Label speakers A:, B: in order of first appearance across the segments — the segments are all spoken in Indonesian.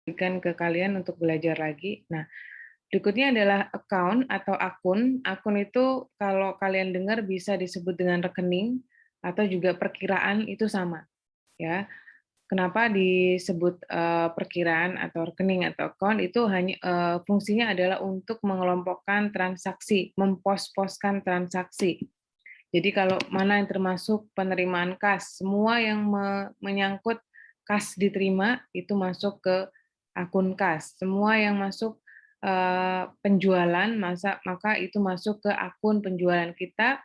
A: berikan ke kalian untuk belajar lagi. Nah, berikutnya adalah account atau akun. Akun itu kalau kalian dengar bisa disebut dengan rekening atau juga perkiraan, itu sama, ya. Kenapa disebut perkiraan atau rekening atau account, itu hanya fungsinya adalah untuk mengelompokkan transaksi, mempos-poskan transaksi. Jadi kalau mana yang termasuk penerimaan kas, semua yang menyangkut kas diterima itu masuk ke akun kas. Semua yang masuk penjualan, maka itu masuk ke akun penjualan. Kita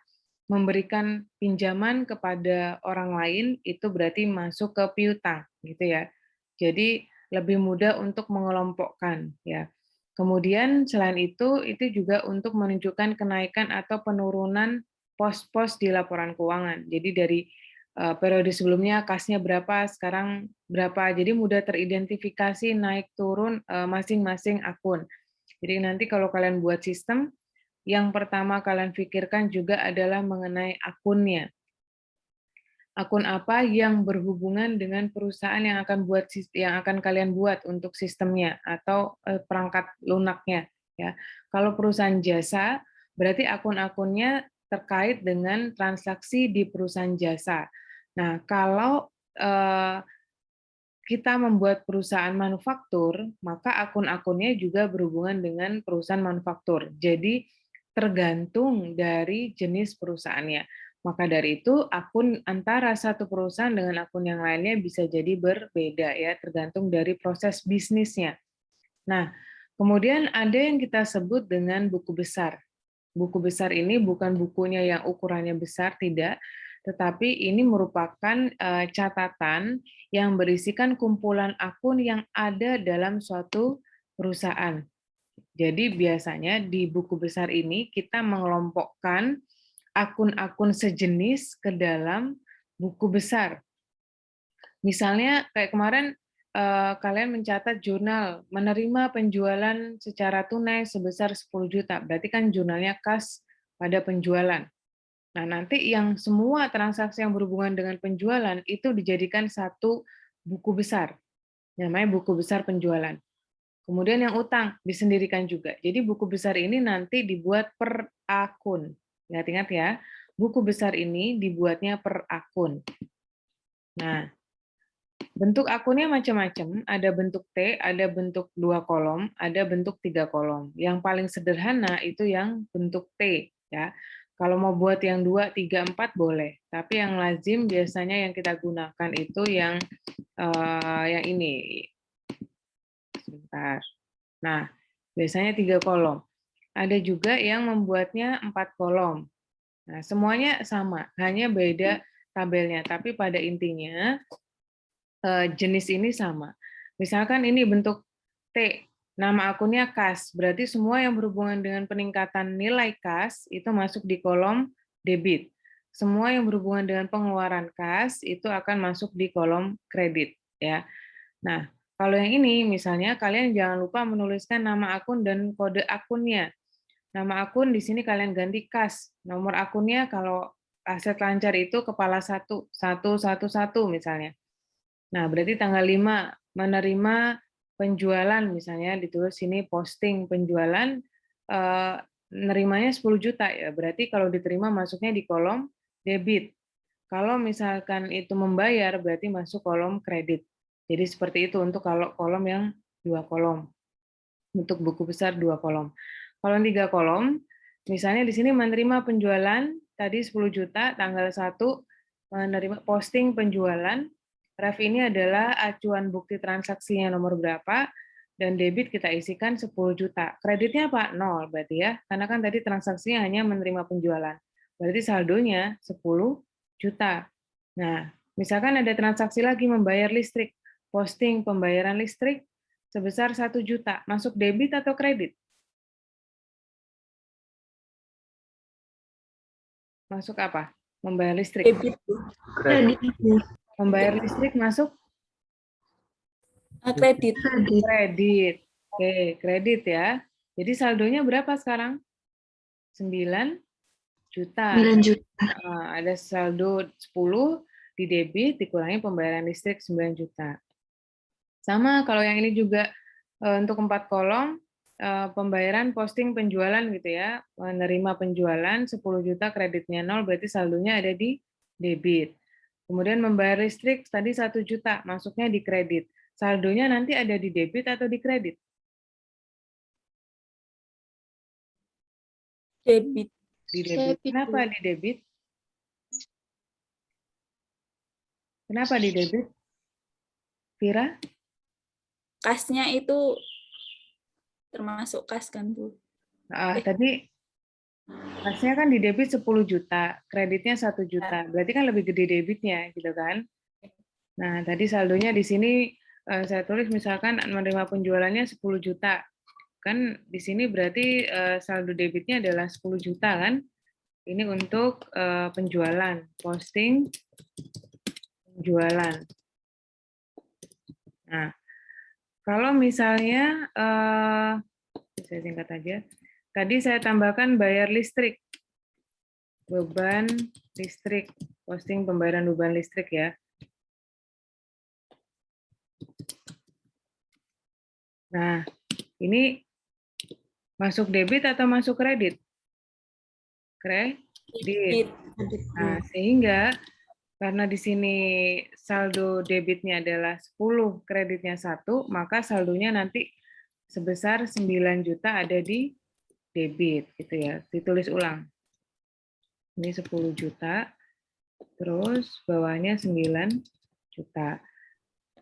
A: memberikan pinjaman kepada orang lain, itu berarti masuk ke piutang, gitu ya. Jadi lebih mudah untuk mengelompokkan, ya. Kemudian selain itu juga untuk menunjukkan kenaikan atau penurunan pos-pos di laporan keuangan. Jadi dari periode sebelumnya kasnya berapa, sekarang berapa. Jadi mudah teridentifikasi naik turun masing-masing akun. Jadi nanti kalau kalian buat sistem, yang pertama kalian pikirkan juga adalah mengenai akunnya. Akun apa yang berhubungan dengan perusahaan yang akan kalian buat untuk sistemnya atau perangkat lunaknya, ya. Kalau perusahaan jasa, berarti akun-akunnya terkait dengan transaksi di perusahaan jasa. Nah, kalau kita membuat perusahaan manufaktur, maka akun-akunnya juga berhubungan dengan perusahaan manufaktur. Jadi tergantung dari jenis perusahaannya. Maka dari itu akun antara satu perusahaan dengan akun yang lainnya bisa jadi berbeda ya, tergantung dari proses bisnisnya. Nah, kemudian ada yang kita sebut dengan buku besar. Buku besar ini bukan bukunya yang ukurannya besar, tidak, tetapi ini merupakan catatan yang berisikan kumpulan akun yang ada dalam suatu perusahaan. Jadi biasanya di buku besar ini kita mengelompokkan akun-akun sejenis ke dalam buku besar. Misalnya kayak kemarin kalian mencatat jurnal menerima penjualan secara tunai sebesar 10 juta, berarti kan jurnalnya kas pada penjualan. Nah, nanti yang semua transaksi yang berhubungan dengan penjualan itu dijadikan satu buku besar, namanya buku besar penjualan. Kemudian yang utang disendirikan juga. Jadi buku besar ini nanti dibuat per akun. Ingat-ingat ya, buku besar ini dibuatnya per akun. Nah, bentuk akunnya macam-macam, ada bentuk T, ada bentuk 2 kolom, ada bentuk 3 kolom. Yang paling sederhana itu yang bentuk T, ya. Kalau mau buat yang 2, 3, 4 boleh, tapi yang lazim biasanya yang kita gunakan itu yang ini. Sebentar. Nah, biasanya 3 kolom. Ada juga yang membuatnya 4 kolom. Nah, semuanya sama, hanya beda tabelnya, tapi pada intinya jenis ini sama. Misalkan ini bentuk T, nama akunnya kas, berarti semua yang berhubungan dengan peningkatan nilai kas itu masuk di kolom debit. Semua yang berhubungan dengan pengeluaran kas itu akan masuk di kolom kredit, ya. Nah, kalau yang ini misalnya kalian jangan lupa menuliskan nama akun dan kode akunnya. Nama akun di sini kalian ganti kas. Nomor akunnya kalau aset lancar itu kepala 11111 misalnya. Nah, berarti tanggal 5 menerima penjualan misalnya ditulis sini posting penjualan nerimanya 10 juta ya. Berarti kalau diterima masuknya di kolom debit. Kalau misalkan itu membayar berarti masuk kolom kredit. Jadi seperti itu untuk kalau kolom yang 2 kolom. Untuk buku besar 2 kolom. Kalau 3 kolom, misalnya di sini menerima penjualan tadi 10 juta tanggal 1 menerima posting penjualan. Ref ini adalah acuan bukti transaksinya nomor berapa, dan debit kita isikan 10 juta. Kreditnya apa? 0 berarti ya, karena kan tadi transaksinya hanya menerima penjualan. Berarti saldonya 10 juta. Nah, misalkan ada transaksi lagi membayar listrik, posting pembayaran listrik sebesar 1 juta, masuk debit atau kredit? Masuk apa? Membayar listrik.
B: Debit.
C: Kredit.
A: Membayar listrik masuk
B: Kredit.
A: kredit. Oke, kredit ya. Jadi saldonya berapa sekarang? 9 juta.
C: 9 juta.
A: Ada saldo 10 di debit dikurangi pembayaran listrik 9 juta. Sama kalau yang ini juga untuk 4 kolom, pembayaran posting penjualan gitu ya, menerima penjualan 10 juta kreditnya 0 berarti saldonya ada di debit. Kemudian membayar listrik tadi 1 juta masuknya di kredit. Saldonya nanti ada di debit atau di kredit?
B: Debit.
A: Di debit. Kenapa di debit? Kenapa di debit? Vira?
B: Kasnya itu termasuk kas kan, Bu?
A: Tadi kasnya kan di debit 10 juta, kreditnya 1 juta. Berarti kan lebih gede debitnya gitu kan? Nah, tadi saldonya di sini saya tulis misalkan menerima penjualannya 10 juta. Kan di sini berarti saldo debitnya adalah 10 juta kan? Ini untuk penjualan, posting penjualan. Nah, kalau misalnya saya singkat aja. Tadi saya tambahkan bayar listrik. Beban listrik, posting pembayaran beban listrik ya. Nah, ini masuk debit atau masuk kredit? Kredit. Nah, sehingga karena di sini saldo debitnya adalah 10, kreditnya 1, maka saldonya nanti sebesar 9 juta ada di debit gitu ya. Ditulis ulang. Ini 10 juta, terus bawahnya 9 juta.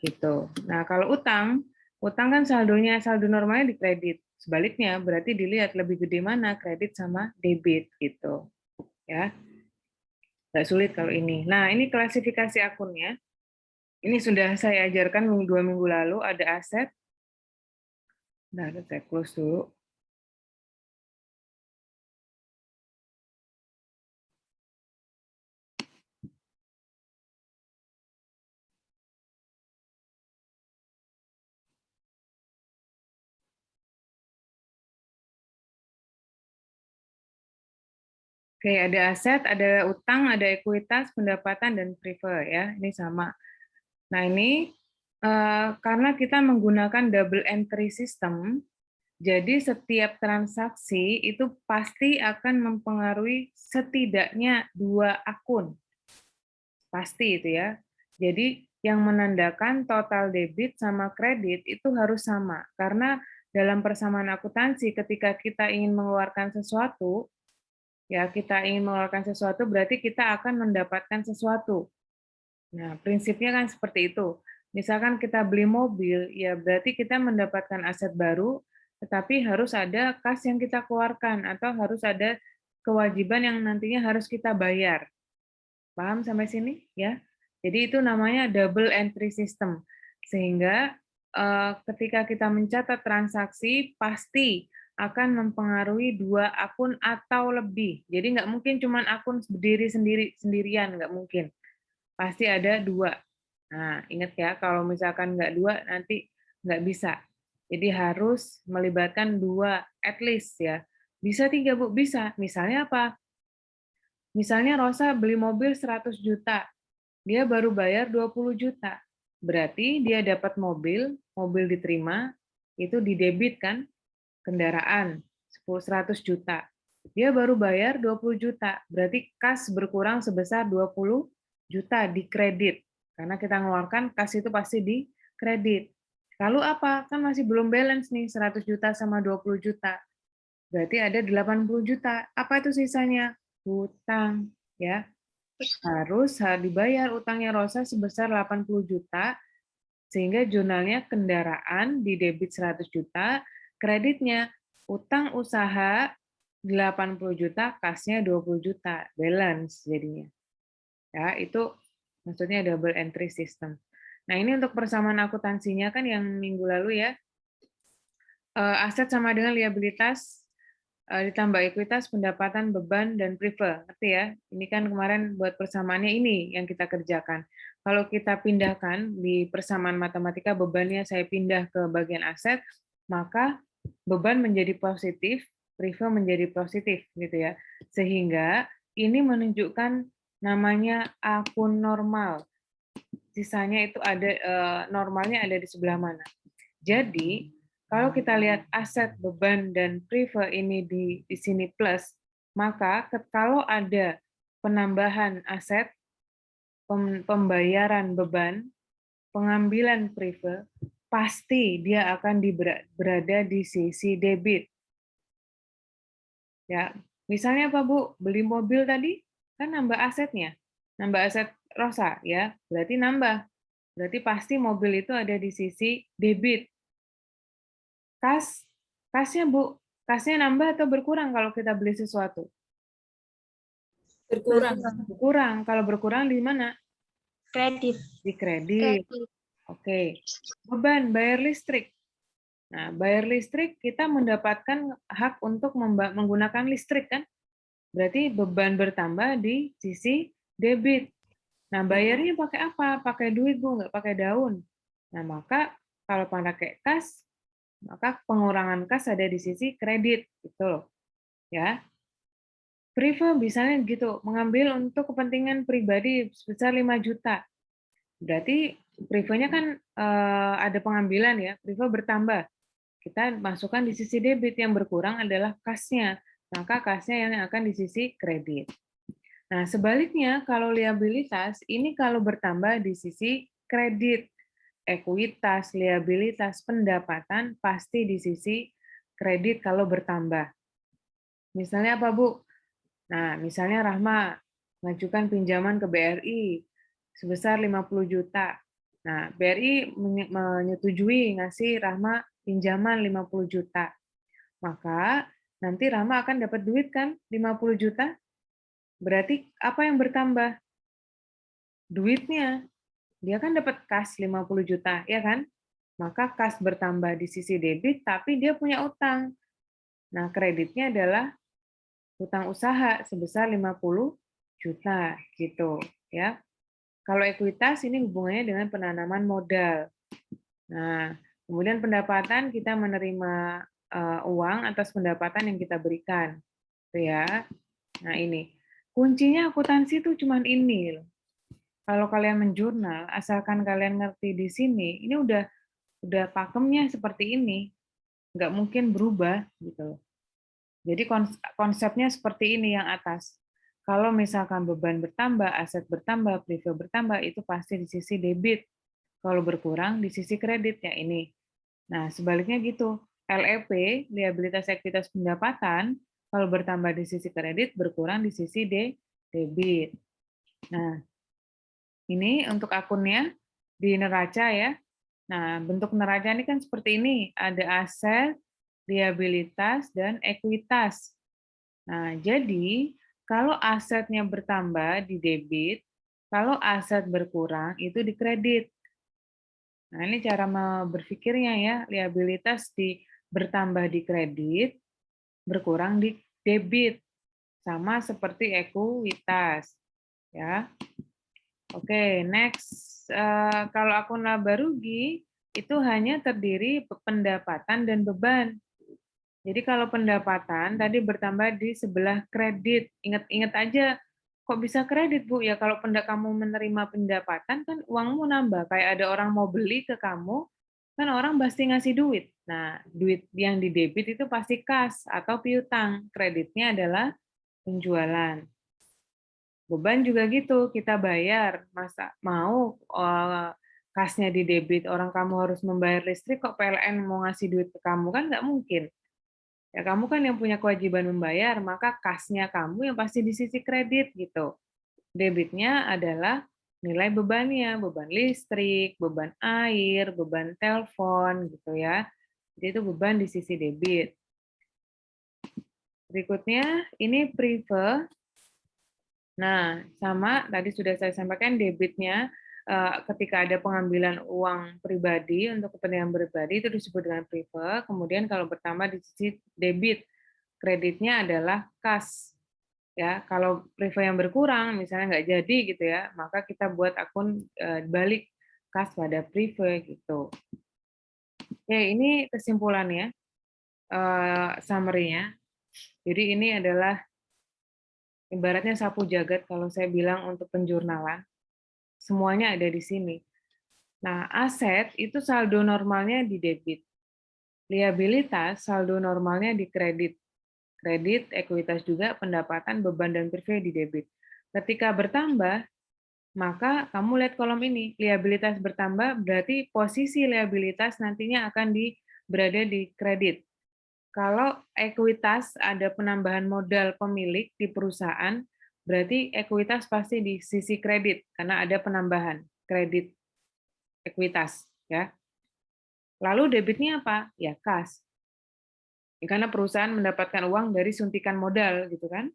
A: Gitu. Nah, kalau utang kan saldonya saldo normalnya di kredit. Sebaliknya berarti dilihat lebih gede mana kredit sama debit gitu. Ya. Nggak sulit kalau ini. Nah, ini klasifikasi akunnya. Ini sudah saya ajarkan 2 minggu lalu, ada aset. Nah, saya close dulu. Oke, ada aset, ada utang, ada ekuitas, pendapatan, dan prefer ya. Ini sama. Nah, ini karena kita menggunakan double entry system, jadi setiap transaksi itu pasti akan mempengaruhi setidaknya 2 akun. Pasti itu ya. Jadi yang menandakan total debit sama kredit itu harus sama. Karena dalam persamaan akuntansi ketika kita ingin mengeluarkan sesuatu, ya kita ingin mengeluarkan sesuatu berarti kita akan mendapatkan sesuatu. Nah, prinsipnya kan seperti itu. Misalkan kita beli mobil, ya berarti kita mendapatkan aset baru, tetapi harus ada kas yang kita keluarkan, atau harus ada kewajiban yang nantinya harus kita bayar. Paham sampai sini? Ya. Jadi itu namanya double entry system. Sehingga ketika kita mencatat transaksi, pasti akan mempengaruhi 2 akun atau lebih. Jadi nggak mungkin cuma akun berdiri sendirian, nggak mungkin. Pasti ada 2. Nah, ingat ya, kalau misalkan nggak 2, nanti nggak bisa. Jadi harus melibatkan 2, at least ya. Bisa 3, Bu? Bisa. Misalnya apa? Misalnya Rosa beli mobil 100 juta, dia baru bayar 20 juta. Berarti dia dapat mobil, mobil diterima, itu di debit kan, kendaraan 100 juta. Dia baru bayar 20 juta, berarti kas berkurang sebesar 20 juta di kredit. Karena kita mengeluarkan kas itu pasti di kredit. Lalu apa? Kan masih belum balance nih 100 juta sama 20 juta. Berarti ada 80 juta. Apa itu sisanya? Hutang, ya. Harus dibayar utangnya Rosa sebesar 80 juta, sehingga jurnalnya kendaraan di debit 100 juta, kreditnya utang usaha 80 juta, kasnya 20 juta, balance jadinya. Ya, itu maksudnya double entry system. Nah, ini untuk persamaan akuntansinya kan yang minggu lalu ya. Aset sama dengan liabilitas ditambah ekuitas, pendapatan, beban, dan prefer. Ngerti ya? Ini kan kemarin buat persamaannya ini yang kita kerjakan. Kalau kita pindahkan di persamaan matematika, bebannya saya pindah ke bagian aset, maka beban menjadi positif, prefer menjadi positif, gitu ya. Sehingga ini menunjukkan namanya akun normal. sisanya itu ada normalnya ada di sebelah mana. Jadi, kalau kita lihat aset, beban, dan prive ini di sini plus, maka kalau ada penambahan aset, pembayaran beban, pengambilan prive, pasti dia akan berada di sisi debit. Ya, misalnya apa Bu? Beli mobil tadi kan nambah asetnya, nambah aset Rosa ya, berarti nambah. Berarti pasti mobil itu ada di sisi debit. Kasnya Bu, kasnya nambah atau berkurang kalau kita beli sesuatu?
B: Berkurang.
A: Berkurang. Kalau berkurang di mana?
C: Kredit.
A: Di kredit. Oke. Beban bayar listrik. Nah, bayar listrik kita mendapatkan hak untuk menggunakan listrik kan? Berarti beban bertambah di sisi debit. Nah, bayarnya pakai apa? Pakai duit, Bu, nggak pakai daun. Nah, maka kalau pakai kas, maka pengurangan kas ada di sisi kredit, gitu loh. Ya. Prive misalnya gitu, mengambil untuk kepentingan pribadi sebesar 5 juta. Berarti privenya kan ada pengambilan ya, prive bertambah. Kita masukkan di sisi debit, yang berkurang adalah kasnya. Maka kasnya yang akan di sisi kredit. Nah, sebaliknya kalau liabilitas, ini kalau bertambah di sisi kredit. Ekuitas, liabilitas, pendapatan pasti di sisi kredit kalau bertambah. Misalnya apa, Bu? Nah, misalnya Rahma mengajukan pinjaman ke BRI sebesar 50 juta. Nah, BRI menyetujui ngasih Rahma pinjaman 50 juta. Maka nanti Rahma akan dapat duit kan 50 juta? Berarti apa yang bertambah? Duitnya. Dia kan dapat kas 50 juta, ya kan? Maka kas bertambah di sisi debit, tapi dia punya utang. Nah, kreditnya adalah utang usaha sebesar 50 juta, gitu. Ya. Kalau ekuitas ini hubungannya dengan penanaman modal. Nah, kemudian pendapatan kita menerima uang atas pendapatan yang kita berikan. Itu ya. Nah, ini. Kuncinya akuntansi itu cuma ini loh. Kalau kalian menjurnal, asalkan kalian ngerti di sini, ini udah pakemnya seperti ini, nggak mungkin berubah gitu. Jadi konsepnya seperti ini yang atas. Kalau misalkan beban bertambah, aset bertambah, prive bertambah, itu pasti di sisi debit. Kalau berkurang di sisi kredit ya ini. Nah, sebaliknya gitu. LEP, liabilitas ekuitas pendapatan, kalau bertambah di sisi kredit, berkurang di sisi debit. Nah, ini untuk akunnya di neraca ya. Nah, bentuk neraca ini kan seperti ini, ada aset, liabilitas, dan ekuitas. Nah, jadi kalau asetnya bertambah di debit, kalau aset berkurang itu di kredit. Nah, ini cara berpikirnya ya, liabilitas bertambah di kredit, berkurang di debit. Sama seperti ekuitas. Ya. Oke, next. Kalau akun laba rugi, itu hanya terdiri pendapatan dan beban. Jadi kalau pendapatan tadi bertambah di sebelah kredit. Ingat-ingat aja, kok bisa kredit, Bu? Ya kalau kamu menerima pendapatan, kan uangmu nambah. Kayak ada orang mau beli ke kamu, kan orang pasti ngasih duit. Nah, duit yang di debit itu pasti kas atau piutang. Kreditnya adalah penjualan. Beban juga gitu, kita bayar. Masa mau kasnya di debit, orang kamu harus membayar listrik, kok PLN mau ngasih duit ke kamu? Kan nggak mungkin. Ya kamu kan yang punya kewajiban membayar, maka kasnya kamu yang pasti di sisi kredit gitu. Debitnya adalah nilai bebannya, beban listrik, beban air, beban telepon gitu ya. Jadi itu beban di sisi debit. Berikutnya ini prive. Nah, sama tadi sudah saya sampaikan debitnya ketika ada pengambilan uang pribadi untuk kepentingan pribadi itu disebut dengan prive. Kemudian kalau bertambah di sisi debit, kreditnya adalah kas. Ya, kalau prive yang berkurang, misalnya nggak jadi gitu ya, maka kita buat akun balik kas pada prive gitu. Oke, ini kesimpulannya, summary-nya. Jadi ini adalah ibaratnya sapu jagat kalau saya bilang untuk penjurnalan. semuanya ada di sini. Nah, aset itu saldo normalnya di debit. Liabilitas saldo normalnya di kredit. Kredit, ekuitas juga, pendapatan, beban, dan privilege di debit. Ketika bertambah, maka kamu lihat kolom ini, liabilitas bertambah berarti posisi liabilitas nantinya akan berada di kredit. Kalau ekuitas ada penambahan modal pemilik di perusahaan, berarti ekuitas pasti di sisi kredit karena ada penambahan kredit ekuitas, ya. Lalu debitnya apa? Ya kas. Karena perusahaan mendapatkan uang dari suntikan modal, gitu kan?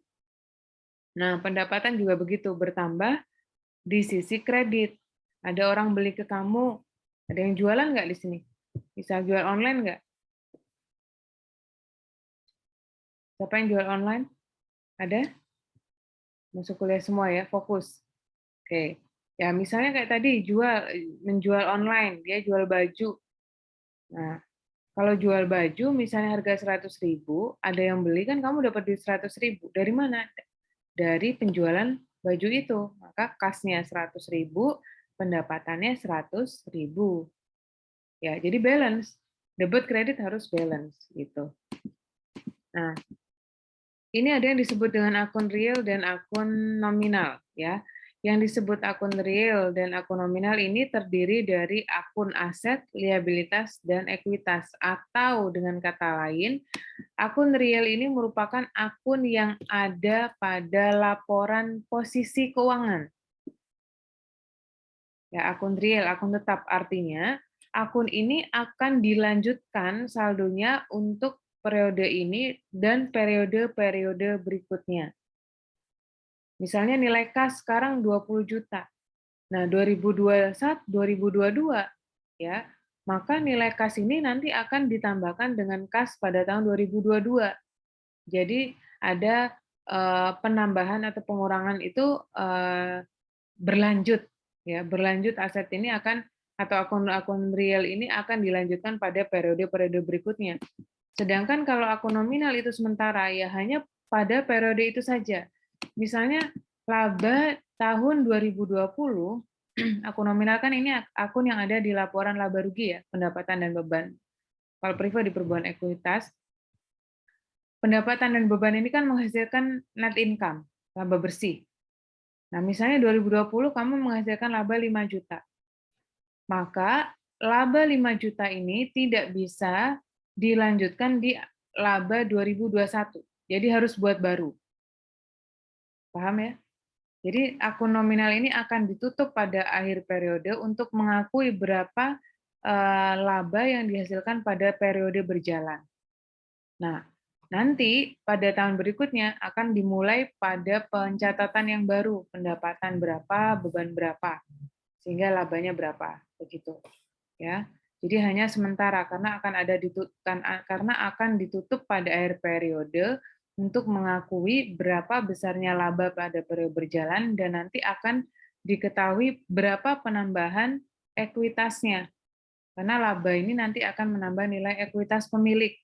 A: Nah, pendapatan juga begitu, bertambah di sisi kredit. Ada orang beli ke kamu, ada yang jualan nggak di sini? Bisa jual online nggak? Siapa yang jual online? Ada? Masuk kuliah semua ya, fokus. Oke. Ya, misalnya kayak tadi menjual online, dia jual baju. Nah, kalau jual baju misalnya harga 100.000, ada yang beli kan kamu dapat duit 100.000. Dari mana? Dari penjualan baju itu. Maka kasnya 100.000, pendapatannya 100.000. Ya, jadi balance. Debit kredit harus balance gitu. Nah, ini ada yang disebut dengan akun real dan akun nominal, ya. Yang disebut akun real dan akun nominal ini terdiri dari akun aset, liabilitas, dan ekuitas. Atau dengan kata lain, akun real ini merupakan akun yang ada pada laporan posisi keuangan. Ya, akun real, akun tetap artinya akun ini akan dilanjutkan saldonya untuk periode ini dan periode-periode berikutnya. Misalnya nilai kas sekarang 20 juta. Nah, 2021, 2022 ya, maka nilai kas ini nanti akan ditambahkan dengan kas pada tahun 2022. Jadi ada penambahan atau pengurangan itu berlanjut ya, berlanjut aset ini akan atau akun-akun real ini akan dilanjutkan pada periode-periode berikutnya. Sedangkan kalau akun nominal itu sementara ya hanya pada periode itu saja. Misalnya laba tahun 2020, akun nominal kan ini akun yang ada di laporan laba rugi ya, pendapatan dan beban. Kalau privo di perubahan ekuitas, pendapatan dan beban ini kan menghasilkan net income, laba bersih. Nah, misalnya 2020 kamu menghasilkan laba 5 juta. Maka laba 5 juta ini tidak bisa dilanjutkan di laba 2021. Jadi harus buat baru. Paham ya? Jadi akun nominal ini akan ditutup pada akhir periode untuk mengakui berapa laba yang dihasilkan pada periode berjalan. Nah, nanti pada tahun berikutnya akan dimulai pada pencatatan yang baru, pendapatan berapa, beban berapa, sehingga labanya berapa, begitu. Ya. Jadi hanya sementara karena akan ditutup pada akhir periode untuk mengakui berapa besarnya laba pada periode berjalan dan nanti akan diketahui berapa penambahan ekuitasnya. Karena laba ini nanti akan menambah nilai ekuitas pemilik.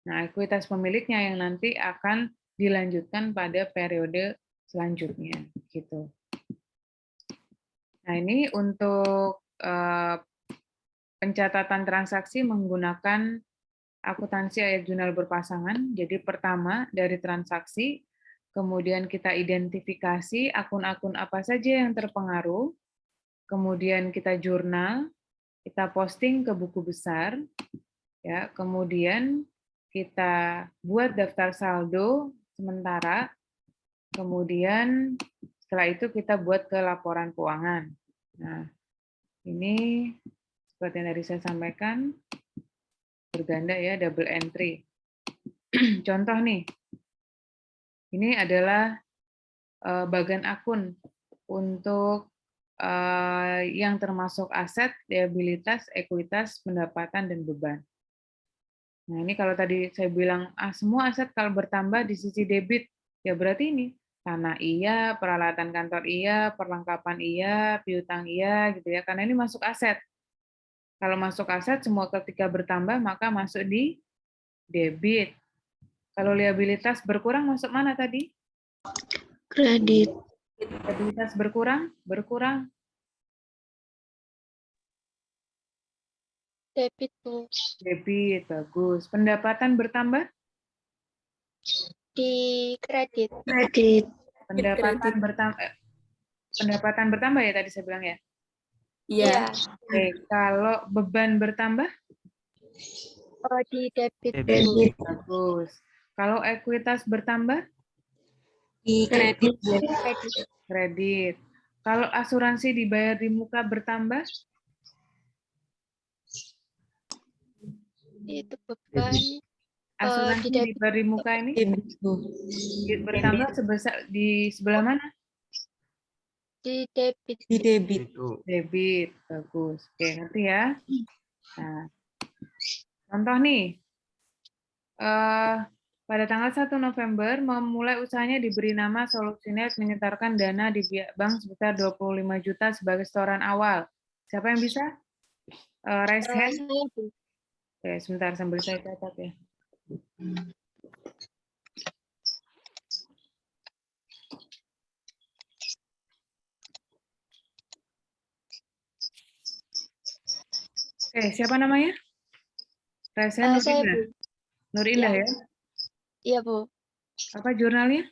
A: Nah, ekuitas pemiliknya yang nanti akan dilanjutkan pada periode selanjutnya, gitu. Nah, ini untuk pencatatan transaksi menggunakan akuntansi ayat jurnal berpasangan. Jadi pertama dari transaksi, kemudian kita identifikasi akun-akun apa saja yang terpengaruh, kemudian kita jurnal, kita posting ke buku besar, ya. Kemudian kita buat daftar saldo sementara, kemudian setelah itu kita buat ke laporan keuangan. Nah, ini seperti yang tadi saya sampaikan, berganda ya, double entry. Contoh nih, ini adalah bagian akun untuk yang termasuk aset, liabilitas, ekuitas, pendapatan, dan beban. Nah, ini kalau tadi saya bilang, semua aset kalau bertambah di sisi debit, ya berarti ini, tanah iya, peralatan kantor iya, perlengkapan iya, piutang iya, gitu ya, karena ini masuk aset. Kalau masuk aset, semua ketika bertambah, maka masuk di debit. Kalau liabilitas berkurang, masuk mana tadi?
C: Kredit.
A: Liabilitas berkurang, berkurang.
C: Debit, Bu.
A: Debit, bagus. Pendapatan bertambah?
C: Di kredit.
B: Kredit.
A: Pendapatan bertambah. Pendapatan bertambah ya tadi saya bilang ya.
B: Iya.
A: Oke, kalau beban bertambah?
C: Oh, di debit, Bu.
B: Kredit.
A: Bagus. Kalau ekuitas bertambah?
B: Di kredit.
C: Kredit.
A: Kredit. Kalau asuransi dibayar di muka bertambah?
C: Itu beban.
A: Asuransi
C: Di debit.
A: dibayar di muka ini bertambah sebesar di sebelah mana?
C: Di debit.
B: Di debit.
A: Debit. Bagus. Oke, ngerti ya? Nah, contoh nih. Pada tanggal 1 November, memulai usahanya diberi nama Solusinet menyetorkan dana di bank sebesar 25 juta sebagai setoran awal. Siapa yang bisa? Raise hand.
C: Saya, Bu.
A: Oke, sebentar sambil saya catat ya. Oke, siapa namanya? Raise hand
C: Saya,
A: Nurindah.
C: Bu.
A: Nurindah ya?
C: Iya, Bu.
A: Apa jurnalnya?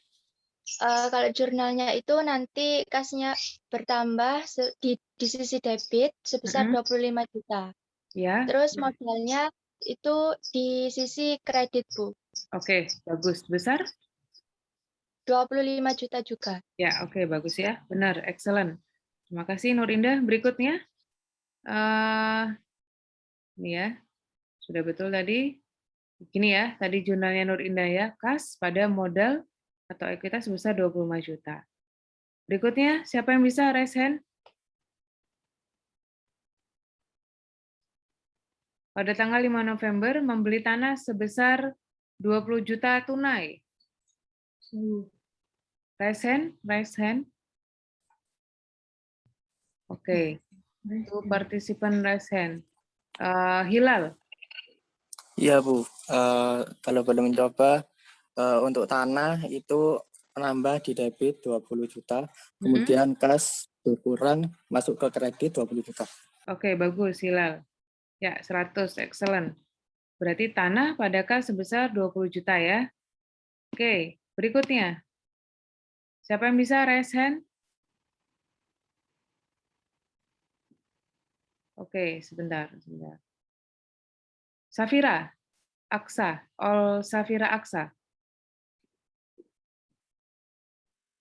C: Kalau jurnalnya itu nanti kasnya bertambah di sisi debit sebesar 25 juta.
A: Ya.
C: Terus modalnya itu di sisi kredit, Bu.
A: Oke, bagus. Besar?
C: 25 juta juga.
A: Ya, oke, bagus ya. Benar, excellent. Terima kasih Nurindah. Berikutnya. Ini ya. Sudah betul tadi. Gini ya, tadi jurnalnya Nur Indah ya, kas pada modal atau ekuitas sebesar 25 juta. Berikutnya, siapa yang bisa raise hand? Pada tanggal 5 November, membeli tanah sebesar 20 juta tunai. Raise hand, raise hand. Oke, itu partisipan raise hand. Hilal.
D: Iya Bu, kalau boleh mencoba untuk tanah itu menambah di debit 20 juta, kemudian kas berkurang masuk ke kredit 20 juta.
A: Oke, bagus Hilal. Ya, 100, excellent. Berarti tanah pada kas sebesar 20 juta ya. Oke, berikutnya. Siapa yang bisa raise hand? Oke, sebentar. Safira, Aksa, All Safira Aksa.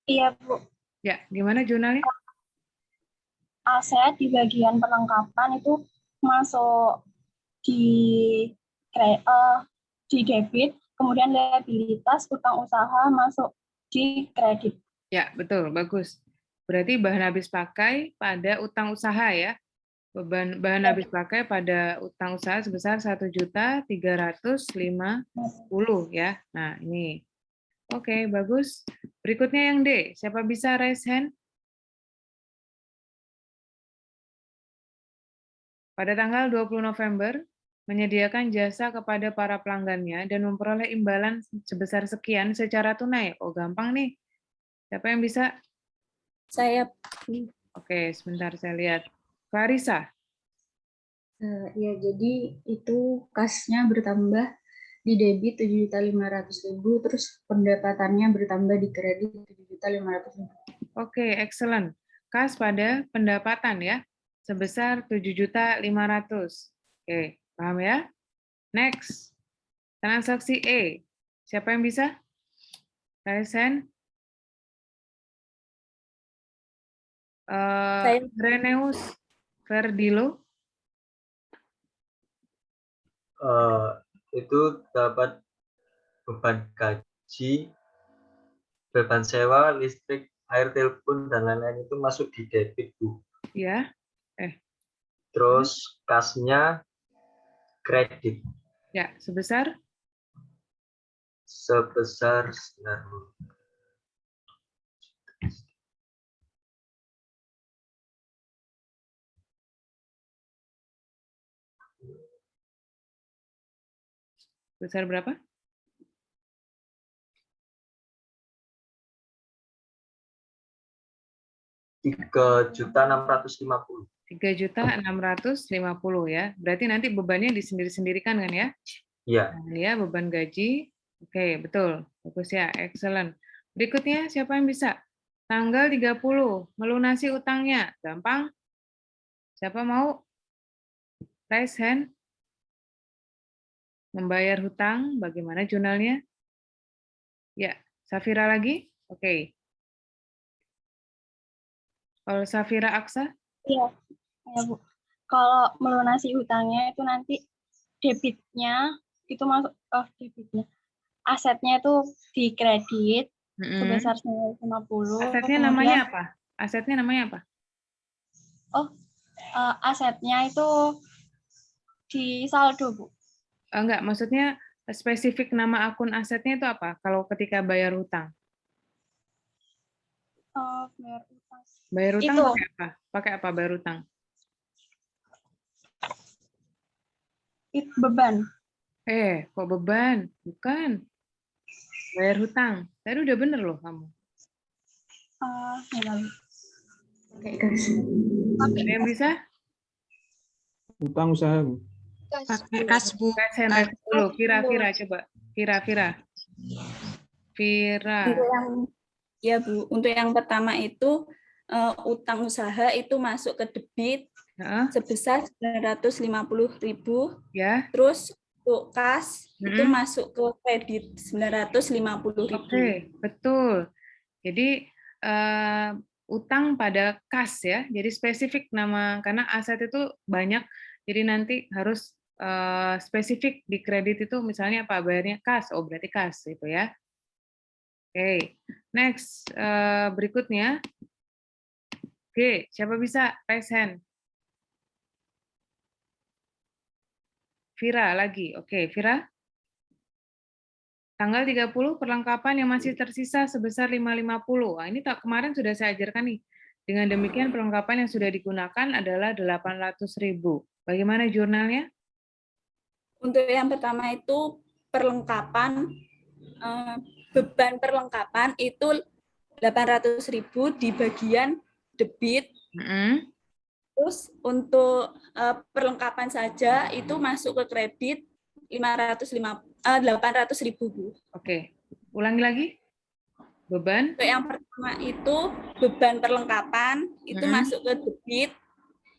E: Iya, Bu.
A: Ya, gimana jurnalnya?
E: Aset di bagian perlengkapan itu masuk di debit, kemudian liabilitas utang usaha masuk di kredit.
A: Ya, betul, bagus. Berarti bahan habis pakai pada utang usaha ya. Bahan habis pakai pada utang usaha sebesar 1.350.000 ya. Nah, ini. Oke, bagus. Berikutnya yang D. Siapa bisa raise hand? Pada tanggal 20 November, menyediakan jasa kepada para pelanggannya dan memperoleh imbalan sebesar sekian secara tunai. Oh, gampang nih. Siapa yang bisa?
B: Saya.
C: Oke,
A: sebentar saya lihat. Clarissa.
F: Ya, jadi itu kasnya bertambah di debit 7.500.000, terus pendapatannya bertambah di kredit 7.500.000.
A: Oke, excellent. Kas pada pendapatan ya, sebesar 7.500.000. Oke, paham ya? Next, transaksi E. Siapa yang bisa? Raise hand. Reneus Verdilo.
G: Itu dapat beban gaji, beban sewa, listrik, air, telepon, dan lain-lain itu masuk di debit, Bu.
A: Ya.
G: Terus kasnya kredit.
A: Ya, sebesar?
G: Sebesar,
A: Besar berapa?
G: Rp3.650.000.
A: 3.650.000 ya. Berarti nanti bebannya disendiri-sendirikan kan ya?
G: Iya.
A: Nah, ya, beban gaji. Oke, betul. Bagus ya, excellent. Berikutnya siapa yang bisa? Tanggal 30, melunasi utangnya. Gampang? Siapa mau? Raise hand. Membayar hutang, bagaimana jurnalnya? Ya, Safira lagi? Oke. Kalau Safira Aksa?
E: Iya, ya Bu. Kalau melunasi hutangnya itu nanti debitnya itu masuk debitnya. Asetnya itu di kredit sebesar 950.
A: Asetnya
E: Kemudian
A: namanya apa? Asetnya namanya apa?
E: Asetnya itu di saldo, Bu.
A: Enggak, maksudnya spesifik nama akun asetnya itu apa? Kalau ketika bayar hutang.
E: Bayar utang.
A: Bayar hutang
E: Itu.
A: pakai apa? Pakai apa bayar hutang?
E: Itu beban.
A: Kok beban? Bukan. Bayar hutang. Tadi udah bener loh kamu.
F: Pakai kas.
A: Ada yang bisa?
B: Utang usaha, Bu.
C: Pakai
B: kas, Bu.
A: Hand dulu. Vira coba. Vira.
F: Untuk yang ya Bu, untuk yang pertama itu utang usaha itu masuk ke debit sebesar 950.000.
A: Ya.
F: Terus untuk kas itu masuk ke kredit 950.000.
A: Oke, betul. Jadi utang pada kas ya. Jadi spesifik nama karena aset itu banyak. Jadi nanti harus spesifik di kredit itu misalnya apa bayarnya kas. Oh, berarti kas itu ya. Oke. Next, berikutnya. Oke, siapa bisa raise hand? Vira lagi. Oke, Vira. Tanggal 30 perlengkapan yang masih tersisa sebesar 550. Nah, ini kemarin sudah saya ajarkan nih. Dengan demikian perlengkapan yang sudah digunakan adalah 800.000. Bagaimana jurnalnya?
F: Untuk yang pertama itu perlengkapan, beban perlengkapan itu 800.000 di bagian debit. Terus untuk perlengkapan saja itu masuk ke kredit 800.000, Bu.
A: Oke, ulangi lagi. Beban.
F: Untuk yang pertama itu beban perlengkapan itu masuk ke debit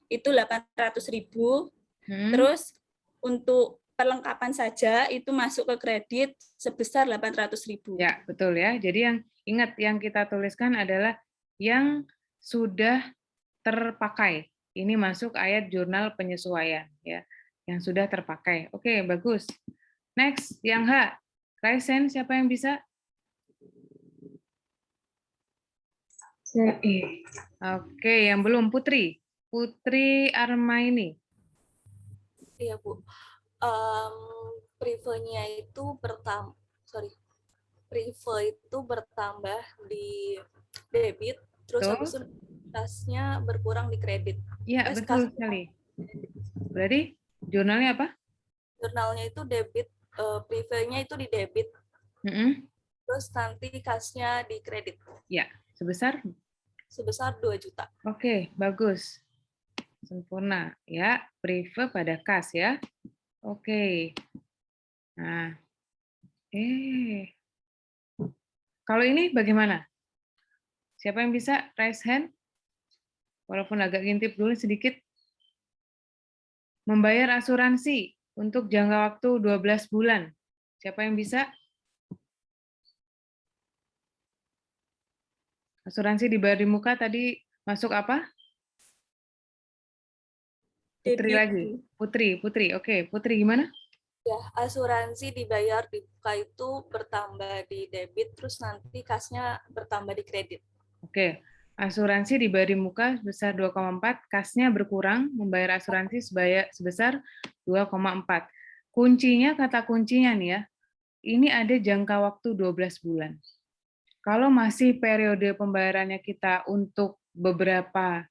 F: itu 800.000. Terus untuk perlengkapan saja itu masuk ke kredit sebesar 800.000.
A: Ya, betul ya. Jadi yang ingat yang kita tuliskan adalah yang sudah terpakai. Ini masuk ayat jurnal penyesuaian ya. Yang sudah terpakai. Oke, bagus. Next, yang H. Raise hand, siapa yang bisa? Oke, yang belum Putri. Putri Armaini.
B: Iya, Bu. Prive-nya itu bertambah di debit, terus habis itu kasnya berkurang di kredit.
A: Iya, betul sekali. Berarti jurnalnya apa?
B: Jurnalnya itu debit, prive-nya itu di debit, terus nanti kasnya di kredit.
A: Ya, sebesar?
B: Sebesar 2 juta.
A: Oke, bagus. Sempurna. Ya, prive pada kas ya. Oke. Nah, kalau ini bagaimana? Siapa yang bisa raise hand? Walaupun agak ngintip dulu sedikit. Membayar asuransi untuk jangka waktu 12 bulan. Siapa yang bisa? Asuransi dibayar di muka tadi masuk apa? Putri lagi. Putri. Oke, Putri gimana?
B: Ya, asuransi dibayar di muka itu bertambah di debit, terus nanti kasnya bertambah di kredit.
A: Oke, asuransi dibayar di muka sebesar 2,4, kasnya berkurang, membayar asuransi sebesar 2,4. Kuncinya, kata kuncinya nih ya, ini ada jangka waktu 12 bulan. Kalau masih periode pembayarannya kita untuk beberapa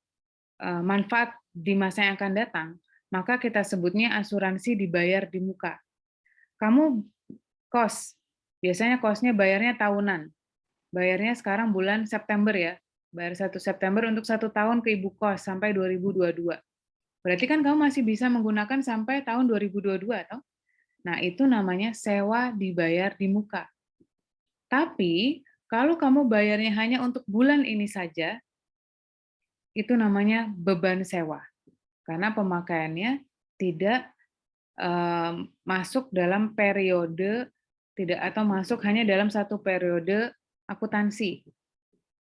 A: manfaat di masa yang akan datang, maka kita sebutnya asuransi dibayar di muka. Kamu kos, biasanya kosnya bayarnya tahunan. Bayarnya sekarang bulan September ya, bayar 1 September untuk 1 tahun ke ibu kos sampai 2022. Berarti kan kamu masih bisa menggunakan sampai tahun 2022, toh? Nah, itu namanya sewa dibayar di muka. Tapi, kalau kamu bayarnya hanya untuk bulan ini saja, itu namanya beban sewa. Karena pemakaiannya tidak masuk dalam periode tidak atau masuk hanya dalam satu periode akuntansi.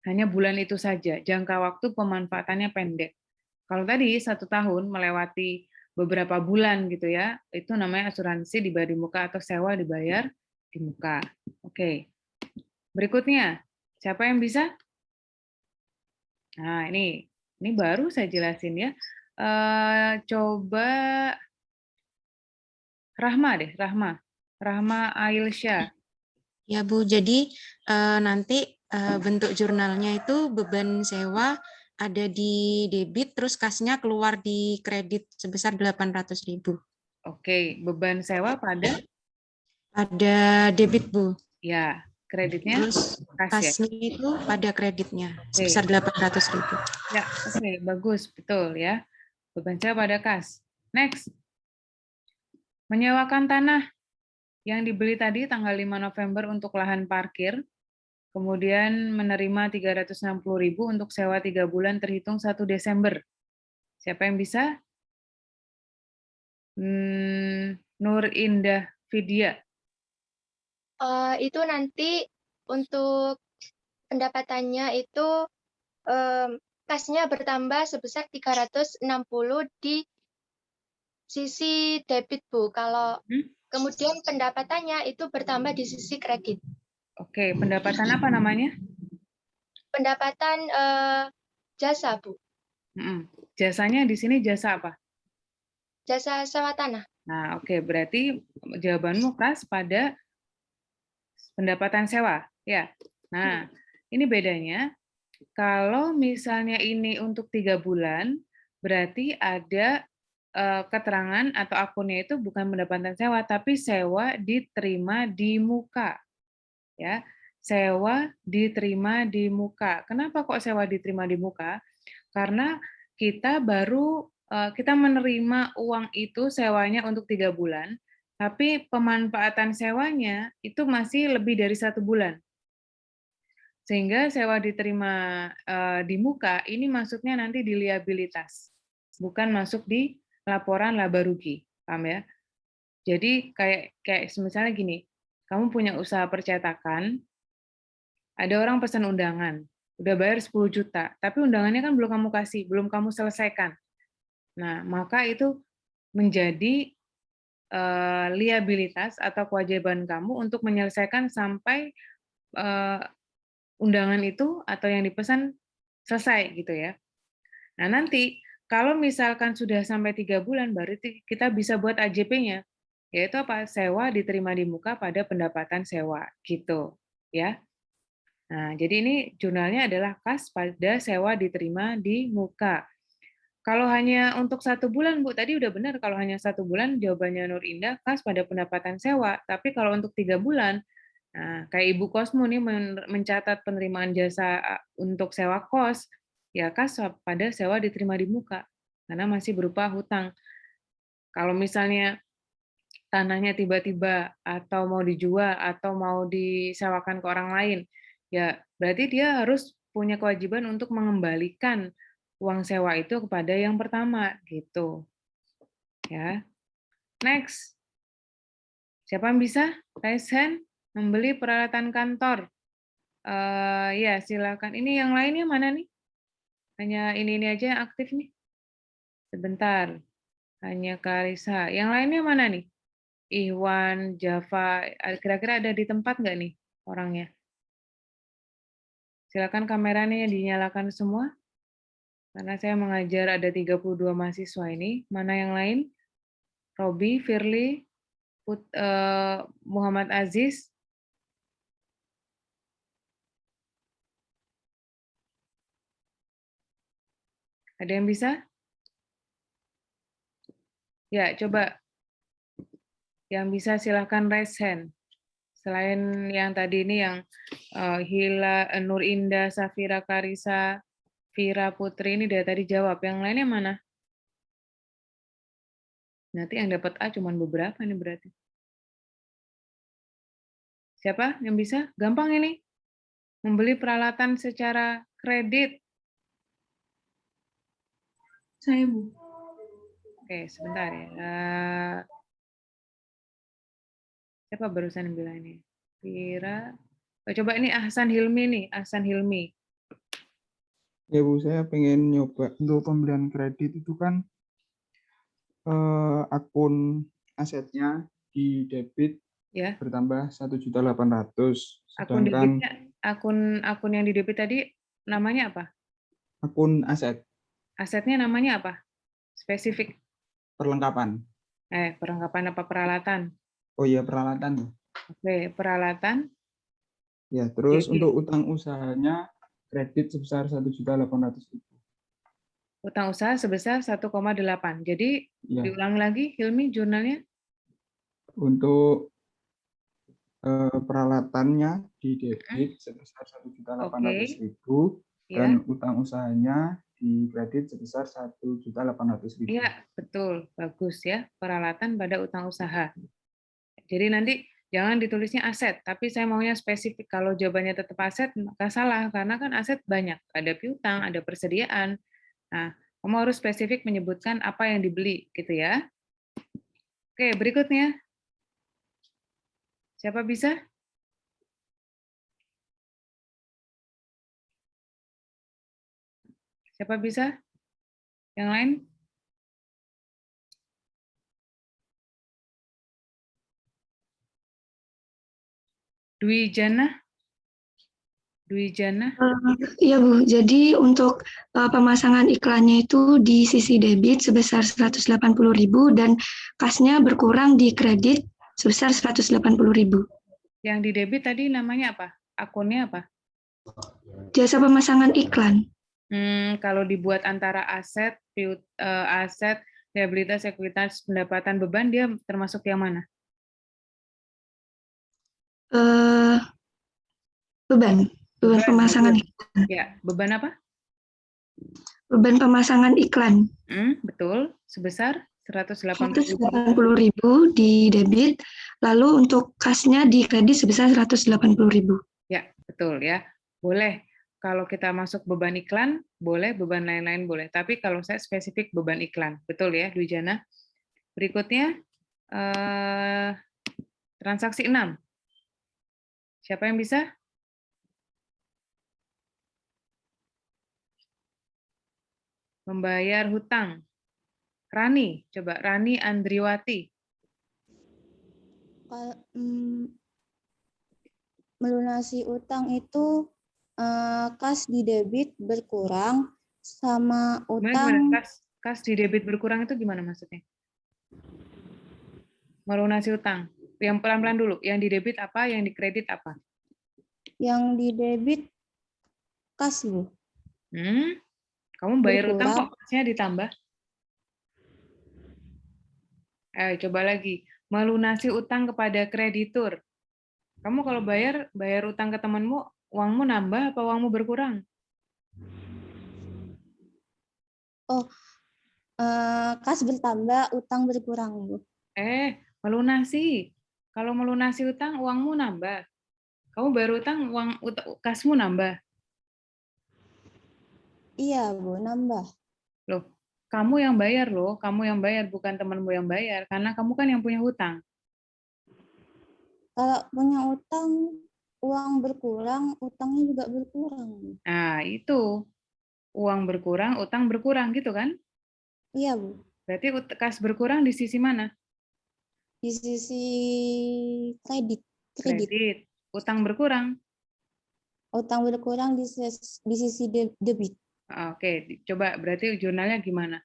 A: Hanya bulan itu saja, jangka waktu pemanfaatannya pendek. Kalau tadi 1 tahun melewati beberapa bulan gitu ya, itu namanya asuransi dibayar di muka atau sewa dibayar di muka. Oke. Berikutnya, siapa yang bisa? Nah, ini baru saya jelasin ya. Coba Rahma deh, Rahma Ailsyah.
H: Ya Bu, jadi nanti bentuk jurnalnya itu beban sewa ada di debit, terus kasnya keluar di kredit sebesar 800.000.
A: Oke, beban sewa pada?
H: Pada debit Bu.
A: Ya, kreditnya?
H: Terus kasnya itu pada kreditnya sebesar 800.000.
A: Ya, oke, bagus, betul ya. Beban sewa pada kas. Next. Menyewakan tanah yang dibeli tadi tanggal 5 November untuk lahan parkir, kemudian menerima 360.000 untuk sewa 3 bulan terhitung 1 Desember. Siapa yang bisa? Nur Indah Vidya.
C: Itu nanti untuk pendapatannya itu kasnya bertambah sebesar 360 di sisi debit, Bu. Kalau kemudian pendapatannya itu bertambah di sisi kredit.
A: Oke, pendapatan apa namanya?
C: Pendapatan jasa, Bu.
A: Jasanya di sini jasa apa?
C: Jasa sewa tanah.
A: Nah, oke, berarti jawabanmu kas pada pendapatan sewa, ya. Nah, ini bedanya. Kalau misalnya ini untuk 3 bulan, berarti ada keterangan atau akunnya itu bukan pendapatan sewa, tapi sewa diterima di muka. Ya, sewa diterima di muka. Kenapa kok sewa diterima di muka? Karena kita baru kita menerima uang itu sewanya untuk 3 bulan, tapi pemanfaatan sewanya itu masih lebih dari 1 bulan. Sehingga sewa diterima di muka ini masuknya nanti di liabilitas, bukan masuk di laporan laba rugi, paham ya? Jadi kayak misalnya gini, kamu punya usaha percetakan, ada orang pesan undangan, udah bayar 10 juta, tapi undangannya kan belum kamu kasih, belum kamu selesaikan. Nah, maka itu menjadi liabilitas atau kewajiban kamu untuk menyelesaikan sampai undangan itu atau yang dipesan selesai gitu ya. Nah, nanti kalau misalkan sudah sampai 3 bulan, baru kita bisa buat AJP-nya, yaitu apa? Sewa diterima di muka pada pendapatan sewa, gitu ya. Nah, jadi ini jurnalnya adalah kas pada sewa diterima di muka. Kalau hanya untuk 1 bulan, Bu, tadi udah benar kalau hanya 1 bulan, jawabannya Nur Indah, kas pada pendapatan sewa. Tapi kalau untuk 3 bulan, nah, kayak Ibu Kosmu nih mencatat penerimaan jasa untuk sewa kos, ya kas pada sewa diterima di muka, karena masih berupa hutang. Kalau misalnya tanahnya tiba-tiba atau mau dijual atau mau disewakan ke orang lain, ya berarti dia harus punya kewajiban untuk mengembalikan uang sewa itu kepada yang pertama, gitu. Ya. Next. Siapa yang bisa? Raise hand. Membeli peralatan kantor. Ya, silakan. Ini yang lainnya mana nih? Hanya ini aja yang aktif nih. Sebentar. Hanya Karisa. Yang lainnya mana nih? Iwan, Java. Kira-kira ada di tempat nggak nih orangnya? Silakan kameranya dinyalakan semua. Karena saya mengajar ada 32 mahasiswa ini. Mana yang lain? Robi, Firly, Muhammad Aziz. Ada yang bisa? Ya, coba. Yang bisa silahkan raise hand. Selain yang tadi ini yang Hila, Nur Indah, Safira Karisa, Vira Putri ini dari tadi jawab. Yang lainnya mana? Nanti yang dapat A cuma beberapa nih berarti. Siapa yang bisa? Gampang ini. Membeli peralatan secara kredit.
E: Saya, Bu.
A: Oke, sebentar ya. Siapa barusan yang bilang ini? Vira. Oh, coba ini Ahsan Hilmi nih, Ahsan Hilmi.
I: Ya Bu, saya pengen nyoba untuk pembelian kredit itu kan akun asetnya di debit
A: Ya.
I: bertambah 1.800.000.
A: Akun
I: Sedangkan
A: debitnya, akun yang di debit tadi namanya apa?
I: akun aset
A: Asetnya namanya apa? Spesifik.
I: perlengkapan.
A: Perlengkapan apa peralatan?
I: Oh iya, peralatan.
A: Oke, peralatan.
I: Ya, terus
A: Jadi,
I: untuk utang usahanya kredit sebesar 1.800.000.
A: utang usaha sebesar 1,8. Jadi
I: Ya,
A: diulang lagi Hilmi jurnalnya.
I: untuk peralatannya di debit sebesar 1.800.000
A: Ya.
I: dan utang usahanya di kredit sebesar 1.800.000.
A: Iya, betul. Bagus ya. Peralatan pada utang usaha. Jadi nanti jangan ditulisnya aset, tapi saya maunya spesifik. Kalau jawabannya tetap aset, maka salah. Karena kan aset banyak. Ada piutang, ada persediaan. Nah, kamu harus spesifik menyebutkan apa yang dibeli, gitu ya. Oke, berikutnya. Siapa bisa? Siapa bisa? Yang lain? Dwijana?
J: Iya Bu, jadi untuk pemasangan iklannya itu di sisi debit sebesar 180.000 dan kasnya berkurang di kredit sebesar 180.000.
A: Yang di debit tadi namanya apa? Akunnya apa?
J: Jasa pemasangan iklan.
A: Kalau dibuat antara aset, aset, liabilitas, ekuitas, pendapatan, beban, dia termasuk yang mana?
J: Beban pemasangan iklan.
A: Ya, beban apa?
J: Beban pemasangan iklan.
A: Betul, sebesar
J: 180.000 di debit, lalu untuk kasnya di kredit sebesar 180.000.
A: Ya, betul ya. Boleh. Kalau kita masuk beban iklan, boleh, beban lain-lain boleh. Tapi kalau saya spesifik beban iklan. Betul ya, Dwijana? Berikutnya, transaksi 6. Siapa yang bisa? Membayar hutang. Rani, coba. Rani Andriwati.
K: Melunasi utang itu kas di debit berkurang sama utang.
A: Kas di debit berkurang itu gimana maksudnya? Melunasi utang. Yang pelan-pelan dulu. Yang di debit apa? Yang di kredit apa?
K: Yang di debit kas, Bu.
A: Kamu bayar utang kok kasnya ditambah? Coba lagi. Melunasi utang kepada kreditur. Kamu kalau bayar utang ke temanmu, uangmu nambah apa uangmu berkurang?
K: Kas bertambah, utang berkurang, Bu.
A: Melunasi. Kalau melunasi utang, uangmu nambah. Kamu bayar utang, kasmu nambah.
K: Iya, Bu, nambah.
A: Loh, kamu yang bayar loh. Kamu yang bayar, bukan temanmu yang bayar. Karena kamu kan yang punya hutang.
K: Kalau punya utang, uang berkurang, utangnya juga berkurang.
A: Nah, itu. Uang berkurang, utang berkurang, gitu kan?
K: Iya, Bu.
A: Berarti kas berkurang di sisi mana?
K: Di sisi kredit.
A: Utang berkurang?
K: Utang berkurang di sisi debit.
A: Oke, coba berarti jurnalnya gimana?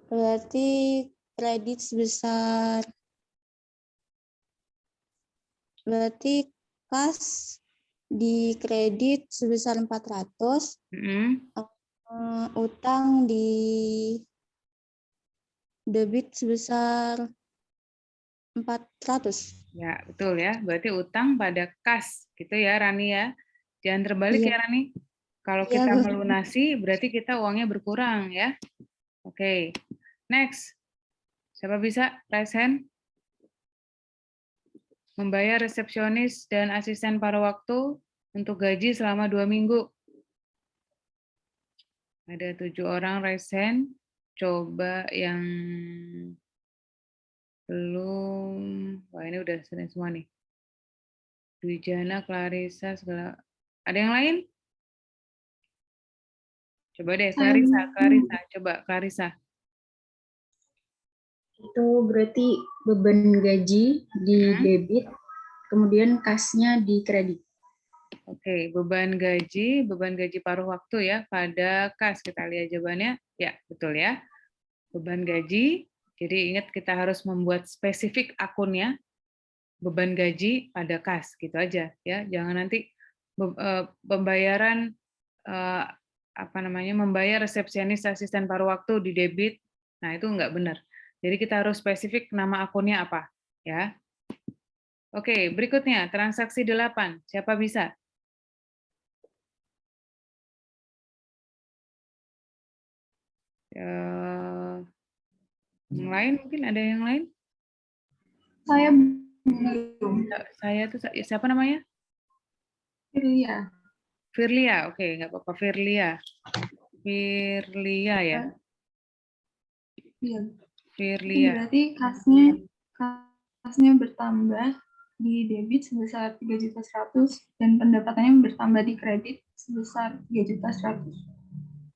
K: Berarti kredit sebesar, berarti kas di kredit sebesar 400, utang di debit sebesar 400.
A: Ya, betul ya. Berarti utang pada kas, gitu ya, Rani ya. Jangan terbalik ya, Rani. Kalau kita melunasi, berarti kita uangnya berkurang ya. Oke, next. Siapa bisa? Raise hand. Membayar resepsionis dan asisten paruh waktu untuk gaji selama 2 minggu. Ada 7 orang raise hand. Coba yang belum. Wah, ini udah selesai semua nih. Dwijana, Clarissa, segala. Ada yang lain? Coba deh, Clarissa. Coba, Clarissa.
L: Itu berarti beban gaji di debit, kemudian kasnya di kredit.
A: Oke, beban gaji paruh waktu ya pada kas. Kita lihat jawabannya. Ya, betul ya. Beban gaji. Jadi ingat kita harus membuat spesifik akunnya. Beban gaji pada kas, gitu aja ya. Jangan nanti pembayaran membayar resepsionis asisten paruh waktu di debit. Nah, itu nggak benar. Jadi kita harus spesifik nama akunnya apa, ya. Oke, berikutnya transaksi 8. Siapa bisa? Yang lain mungkin ada yang lain?
E: Saya belum.
A: Saya tuh siapa namanya?
E: Firlia.
A: Firlia, oke, nggak apa-apa. Firlia ya.
E: Iya.
A: Firlia.
E: Berarti kasnya bertambah di debit sebesar 3.100.000 dan pendapatannya bertambah di kredit sebesar 3.100.000.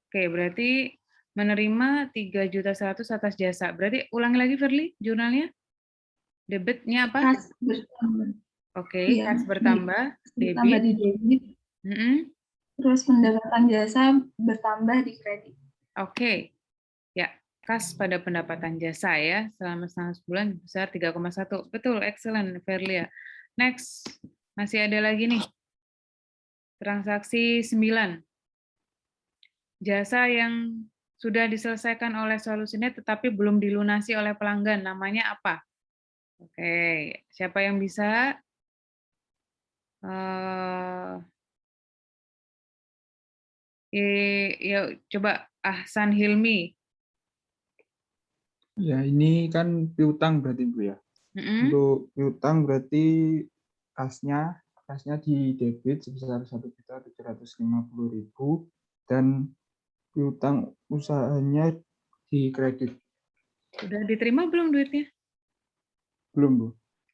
A: Oke, berarti menerima 3.100.000 atas jasa. Berarti ulangi lagi Firly jurnalnya. Debitnya apa?
E: Kas bertambah.
A: Oke,
E: Iya,
A: kas bertambah.
E: Bertambah di debit. Terus pendapatan jasa bertambah di kredit.
A: Oke. Ya, kas pada pendapatan jasa ya selama setengah sebulan besar 3,1. Betul, excellent Firlia. Next, masih ada lagi nih. Transaksi 9. Jasa yang sudah diselesaikan oleh solusinya tetapi belum dilunasi oleh pelanggan, namanya apa? Oke, siapa yang bisa? Ya, coba Ahsan Hilmi.
I: Ya, ini kan piutang berarti Bu ya. Untuk piutang berarti kasnya di debit sebesar 1.750.000 dan piutang usahanya di kredit.
A: Sudah diterima belum duitnya?
I: Belum, Bu.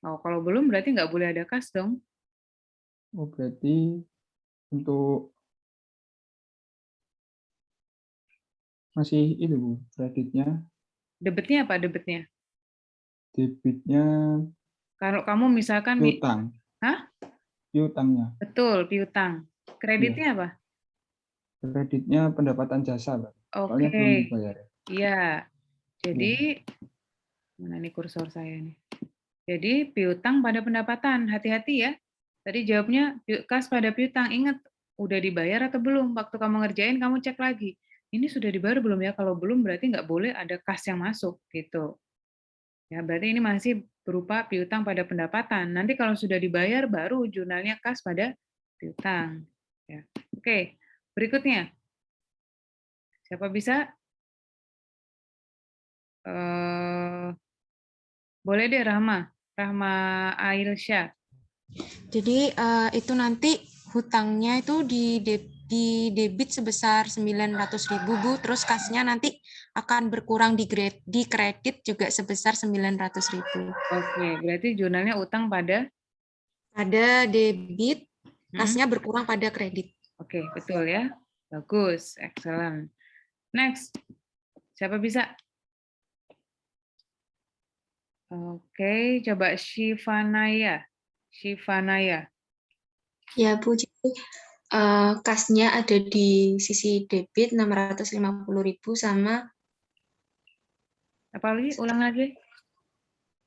A: Oh, kalau belum berarti nggak boleh ada kas dong.
I: Oh, berarti untuk masih itu Bu, kreditnya.
A: Debitnya apa debitnya?
I: Debitnya
A: kalau kamu misalkan
I: piutang.
A: Hah?
I: Piutangnya.
A: Betul, piutang. Kreditnya apa?
I: Kreditnya pendapatan jasa, Pak. Soalnya belum
A: Oke.
I: dibayar.
A: Iya. Jadi mana nih kursor saya nih? Jadi piutang pada pendapatan, hati-hati ya. Tadi jawabnya kas pada piutang. Ingat, udah dibayar atau belum? Waktu kamu ngerjain, kamu cek lagi. Ini sudah dibayar belum ya? Kalau belum berarti nggak boleh ada kas yang masuk gitu. Ya, berarti ini masih berupa piutang pada pendapatan. Nanti kalau sudah dibayar baru jurnalnya kas pada piutang. Ya. Oke, berikutnya. Siapa bisa? Boleh deh Rahma Ailsyah.
H: Jadi itu nanti hutangnya itu di debit sebesar 900.000 Bu, terus kasnya nanti akan berkurang di kredit juga sebesar 900.000.
A: Oke, berarti jurnalnya utang pada
H: debit, kasnya berkurang pada kredit.
A: Oke, betul ya. Bagus, excellent. Next. Siapa bisa? Oke, coba Shivanaya.
L: Ya Bu, jadi kasnya ada di sisi debit 650.000 sama
A: apa lagi? Ulang lagi.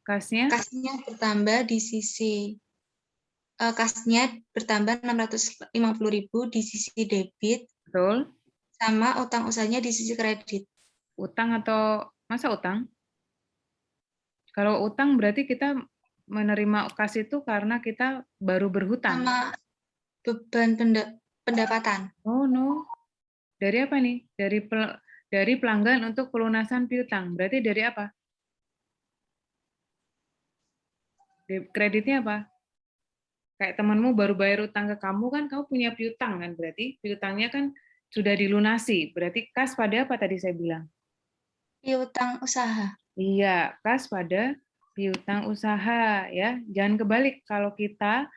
A: Kasnya
L: bertambah di sisi kasnya bertambah 650.000 di sisi debit.
A: Betul.
L: Sama utang usahanya di sisi kredit.
A: Utang atau masa utang? Kalau utang berarti kita menerima kas itu karena kita baru berhutang.
L: Sama beban pendapatan.
A: Oh no. Dari apa nih? Dari pelanggan untuk pelunasan piutang. Berarti dari apa? Kreditnya apa? Kayak temanmu baru bayar utang ke kamu kan, kamu punya piutang kan, berarti piutangnya kan sudah dilunasi. Berarti kas pada apa tadi saya bilang?
C: Piutang usaha.
A: Iya, kas pada piutang usaha ya. Jangan kebalik, kalau kita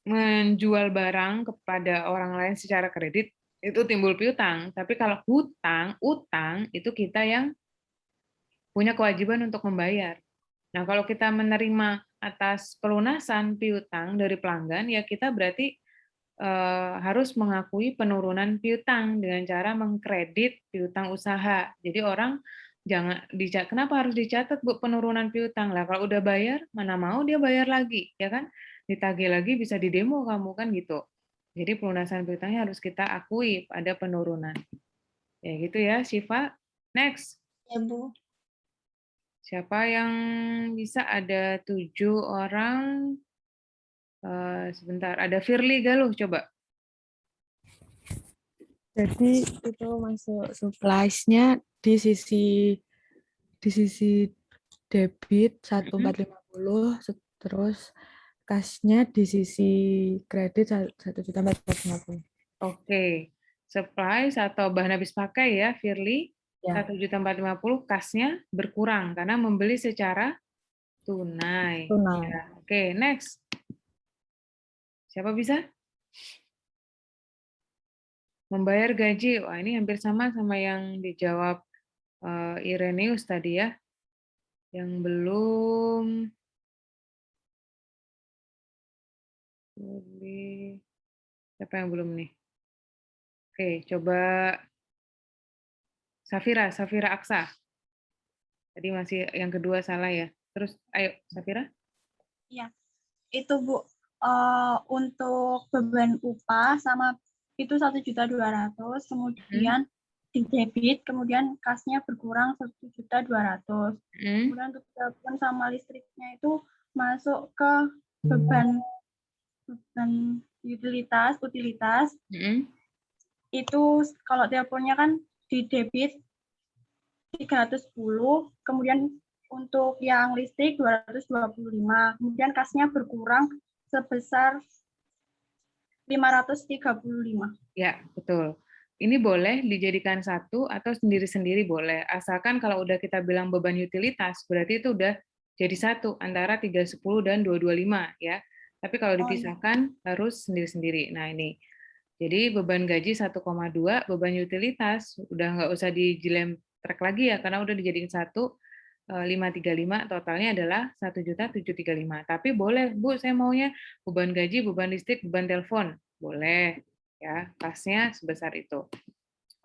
A: menjual barang kepada orang lain secara kredit itu timbul piutang. Tapi kalau utang itu kita yang punya kewajiban untuk membayar. Nah, kalau kita menerima atas pelunasan piutang dari pelanggan, ya kita berarti harus mengakui penurunan piutang dengan cara mengkredit piutang usaha. Jadi orang jangan dicatat. Kenapa harus dicatat Bu penurunan piutang? Lah kalau udah bayar, mana mau dia bayar lagi, ya kan? Ditagih lagi bisa didemo kamu kan gitu. Jadi pelunasan piutangnya harus kita akui ada penurunan. Ya gitu ya, Syifa. Next.
C: Ya, Bu.
A: Siapa yang bisa? Ada 7 orang. Sebentar, ada Firly Galuh, coba.
M: Jadi itu masuk supplies-nya di sisi debit 1450, terus kas-nya di sisi kredit 1.450.
A: Oke. Supplies atau bahan habis pakai ya, Firly.
M: Ya.
A: 1.450, kasnya berkurang karena membeli secara tunai.
M: Tunai.
A: Ya. Oke, next. Siapa bisa? Membayar gaji. Wah, ini hampir sama yang dijawab Ireneus tadi ya. Yang belum. Siapa yang belum nih? Oke, coba Safira Aksa. Tadi masih yang kedua salah ya. Terus, ayo Safira.
E: Iya, itu Bu. Untuk beban upah sama itu 1.200.000, kemudian di debit, kemudian kasnya berkurang 1.200.000. Kemudian untuk telepon sama listriknya itu masuk ke beban utilitas. Itu kalau teleponnya kan di debit 310, kemudian untuk yang listrik 225, kemudian kasnya berkurang sebesar 535.
A: Ya, betul. Ini boleh dijadikan satu atau sendiri-sendiri boleh. Asalkan kalau udah kita bilang beban utilitas, berarti itu udah jadi satu antara 310 dan 225 ya. Tapi kalau dipisahkan harus sendiri-sendiri. Nah, ini. Jadi beban gaji 1,2, beban utilitas udah nggak usah dijilem trek lagi ya karena udah dijadiin satu. 535 totalnya adalah 1.735.000. Tapi boleh, Bu, saya maunya beban gaji, beban listrik, beban telepon. Boleh, ya, kasnya sebesar itu.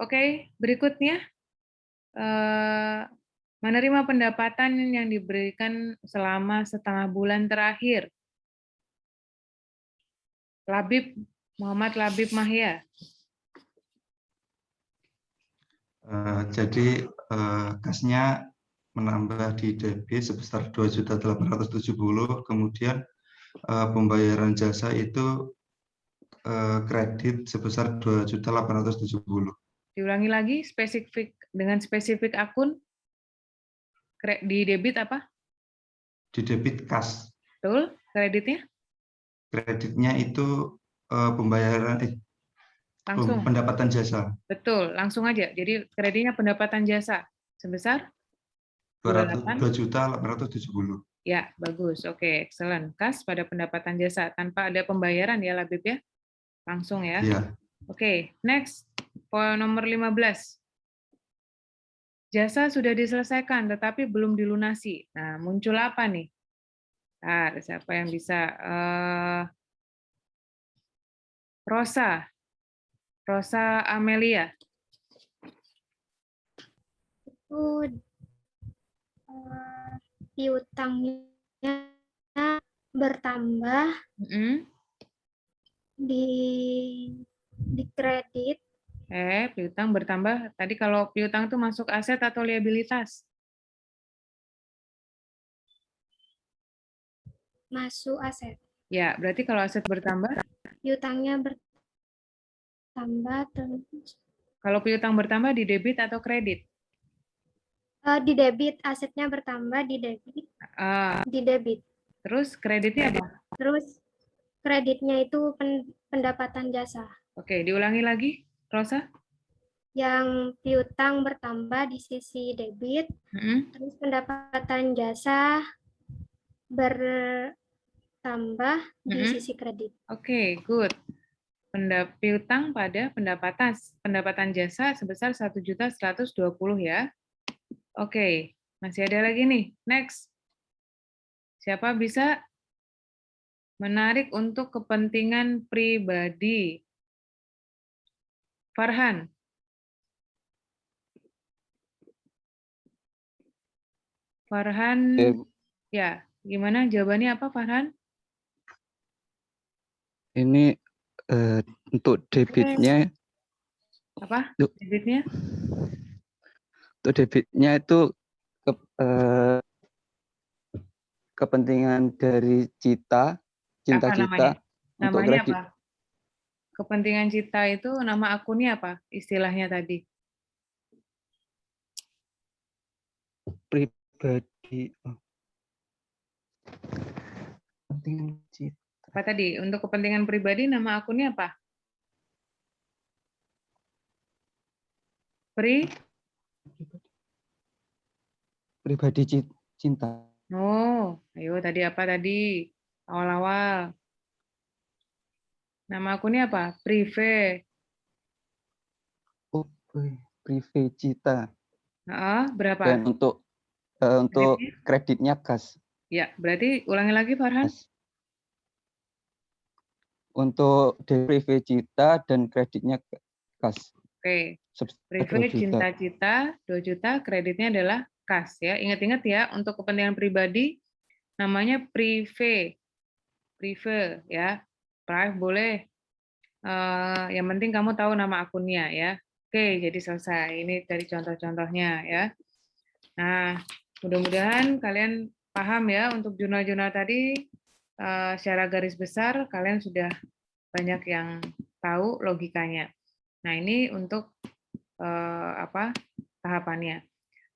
A: Oke, berikutnya. Menerima pendapatan yang diberikan selama setengah bulan terakhir. Muhammad Labib Mahya.
N: Jadi kasnya menambah di debit sebesar 2.870.000, kemudian pembayaran jasa itu kredit sebesar 2.870.000.
A: Diulangi lagi dengan spesifik akun di debit apa?
N: Di debit kas.
A: Betul, kreditnya?
N: Kreditnya itu pembayaran
A: langsung.
N: Pendapatan jasa.
A: Betul, langsung aja. Jadi kreditnya pendapatan jasa sebesar
N: 2.870.000.
A: Ya, bagus. Oke, excellent. Kas pada pendapatan jasa tanpa ada pembayaran ya, Labib ya? Langsung ya.
N: Iya.
A: Oke, next. Poin nomor 15. Jasa sudah diselesaikan tetapi belum dilunasi. Nah, muncul apa nih? Nah, siapa yang bisa? Rosa Amelia.
O: Itu piutangnya bertambah di kredit.
A: Piutang bertambah. Tadi kalau piutang itu masuk aset atau liabilitas?
O: Masuk aset.
A: Ya, berarti kalau aset bertambah?
O: Piutangnya bertambah terus.
A: Kalau piutang bertambah di debit atau kredit?
O: Di debit, asetnya bertambah di debit. Di debit.
A: Terus kreditnya apa?
O: Terus kreditnya itu pendapatan jasa.
A: Oke, diulangi lagi, Rosa.
O: Yang piutang bertambah di sisi debit, terus pendapatan jasa bertambah di sisi kredit.
A: Oke, good. Piutang pada pendapatan jasa sebesar 1.120.000 ya. Oke, masih ada lagi nih. Next. Siapa bisa menarik untuk kepentingan pribadi? Farhan. Farhan, ya, gimana jawabannya apa Farhan?
P: Ini untuk debitnya.
A: Apa? Debitnya?
P: Untuk debitnya itu kepentingan dari cinta
A: Apa
P: Cita
A: namanya?
P: untuk
A: Namanya
P: kredit.
A: apa? Kepentingan Cita itu nama akunnya apa? Istilahnya tadi.
P: Pribadi. Kepentingan Cita.
A: Apa tadi? Untuk kepentingan pribadi nama akunnya apa?
P: Pribadi cinta.
A: Oh, ayo tadi apa tadi? Awal-awal. Nama akunnya apa? Prive.
P: Oh, Prive Cita.
A: Berapa?
P: Dan untuk kreditnya kas.
A: Ya, berarti ulangi lagi Farhan.
P: Untuk Prive Cita dan kreditnya kas.
A: Oke.
P: 2
A: Prive
P: juta.
A: Cita 2 juta, kreditnya adalah kas ya. Ingat-ingat ya, untuk kepentingan pribadi namanya prive. Prive ya. Prive boleh. Yang penting kamu tahu nama akunnya ya. Oke, jadi selesai. Ini dari contoh-contohnya ya. Nah, mudah-mudahan kalian paham ya untuk jurnal-jurnal tadi secara garis besar kalian sudah banyak yang tahu logikanya. Nah, ini untuk tahapannya.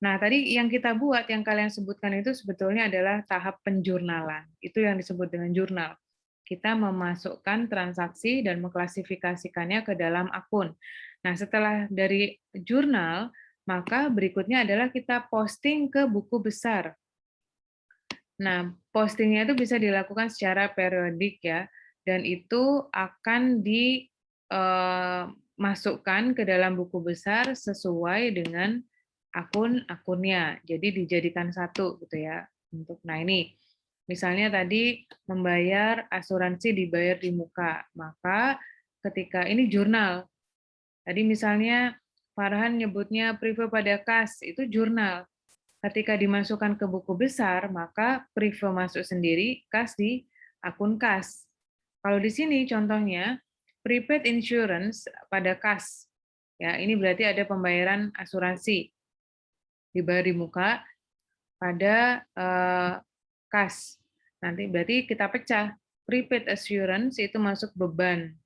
A: Nah, tadi yang kita buat, yang kalian sebutkan itu sebetulnya adalah tahap penjurnalan. Itu yang disebut dengan jurnal. Kita memasukkan transaksi dan mengklasifikasikannya ke dalam akun. Nah, setelah dari jurnal, maka berikutnya adalah kita posting ke buku besar. Nah, postingnya itu bisa dilakukan secara periodik ya, dan itu akan dimasukkan ke dalam buku besar sesuai dengan akun-akunnya. Jadi dijadikan satu gitu ya. Nah ini, misalnya tadi membayar asuransi dibayar di muka, maka ketika ini jurnal. Tadi misalnya Farhan nyebutnya prive pada kas, itu jurnal. Ketika dimasukkan ke buku besar, maka prive masuk sendiri, kas di akun kas. Kalau di sini contohnya prepaid insurance pada kas. Ya, ini berarti ada pembayaran asuransi dibayar di muka pada kas. Nanti berarti kita pecah. Prepaid assurance itu masuk beban,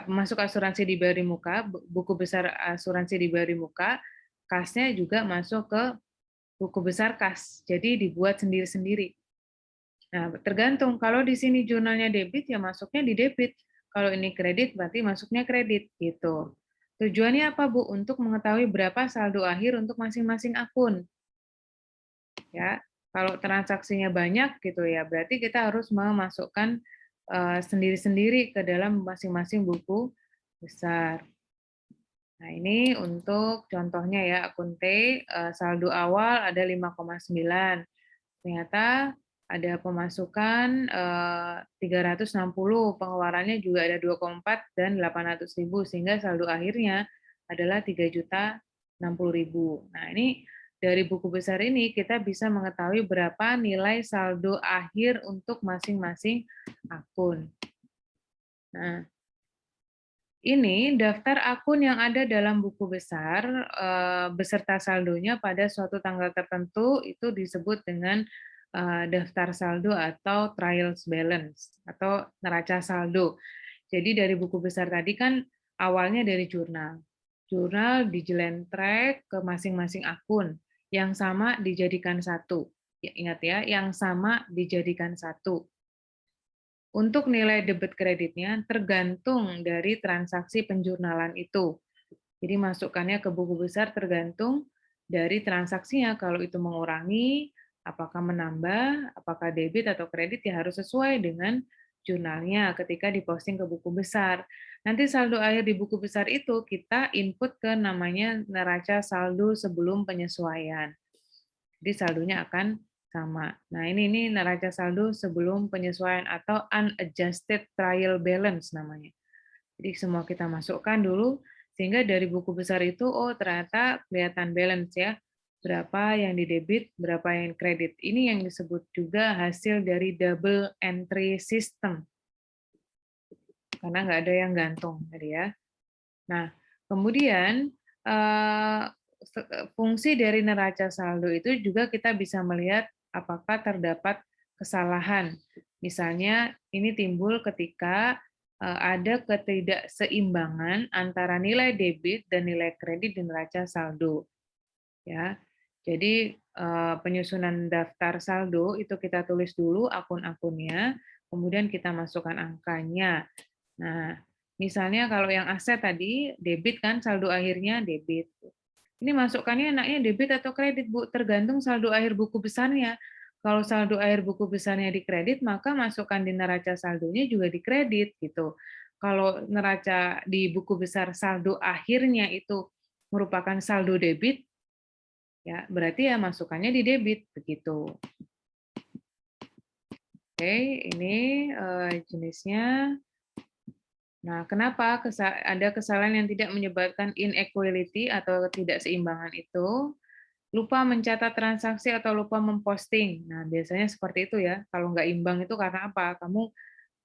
A: masuk asuransi dibayar di muka, buku besar asuransi dibayar di muka, kasnya juga masuk ke buku besar kas. Jadi dibuat sendiri-sendiri. Nah, tergantung. Kalau di sini jurnalnya debit, ya masuknya di debit. Kalau ini kredit, berarti masuknya kredit. Gitu. Tujuannya apa, Bu? Untuk mengetahui berapa saldo akhir untuk masing-masing akun. Ya, kalau transaksinya banyak gitu ya, berarti kita harus memasukkan sendiri-sendiri ke dalam masing-masing buku besar. Nah, ini untuk contohnya ya, akun T, saldo awal ada 5,9. Ternyata ada pemasukan 360, pengeluarannya juga ada 2,4 dan 800.000, sehingga saldo akhirnya adalah 3.060.000. Nah, ini dari buku besar ini kita bisa mengetahui berapa nilai saldo akhir untuk masing-masing akun. Nah, ini daftar akun yang ada dalam buku besar beserta saldonya pada suatu tanggal tertentu itu disebut dengan daftar saldo atau trials balance atau neraca saldo. Jadi dari buku besar tadi kan awalnya dari jurnal. Jurnal dijelentrek ke masing-masing akun yang sama dijadikan satu. ya, ingat ya, yang sama dijadikan satu. Untuk nilai debit kreditnya tergantung dari transaksi penjurnalan itu. Jadi masukkannya ke buku besar tergantung dari transaksinya. Kalau itu mengurangi, apakah menambah, apakah debit atau kredit, ya harus sesuai dengan jurnalnya ketika diposting ke buku besar. Nanti saldo akhir di buku besar itu kita input ke namanya neraca saldo sebelum penyesuaian. Jadi saldonya akan sama. Nah, ini neraca saldo sebelum penyesuaian atau unadjusted trial balance namanya. Jadi semua kita masukkan dulu sehingga dari buku besar itu ternyata kelihatan balance ya. Berapa yang didebit, berapa yang kredit. Ini yang disebut juga hasil dari double entry system. Karena nggak ada yang gantung tadi ya. Nah, kemudian fungsi dari neraca saldo itu juga kita bisa melihat apakah terdapat kesalahan. Misalnya ini timbul ketika ada ketidakseimbangan antara nilai debit dan nilai kredit di neraca saldo. Ya. Jadi penyusunan daftar saldo itu kita tulis dulu akun-akunnya, kemudian kita masukkan angkanya. Nah, misalnya kalau yang aset tadi debit kan saldo akhirnya debit. Ini masukkannya enaknya debit atau kredit, Bu, tergantung saldo akhir buku besarnya. Kalau saldo akhir buku besarnya di kredit, maka masukkan di neraca saldonya juga di kredit gitu. Kalau neraca di buku besar saldo akhirnya itu merupakan saldo debit, ya berarti ya masukannya di debit begitu. Oke, ini jenisnya. Nah, kenapa ada kesalahan yang tidak menyebabkan inequality atau ketidakseimbangan itu? Lupa mencatat transaksi atau lupa memposting. Nah, biasanya seperti itu ya. Kalau nggak imbang itu karena apa? Kamu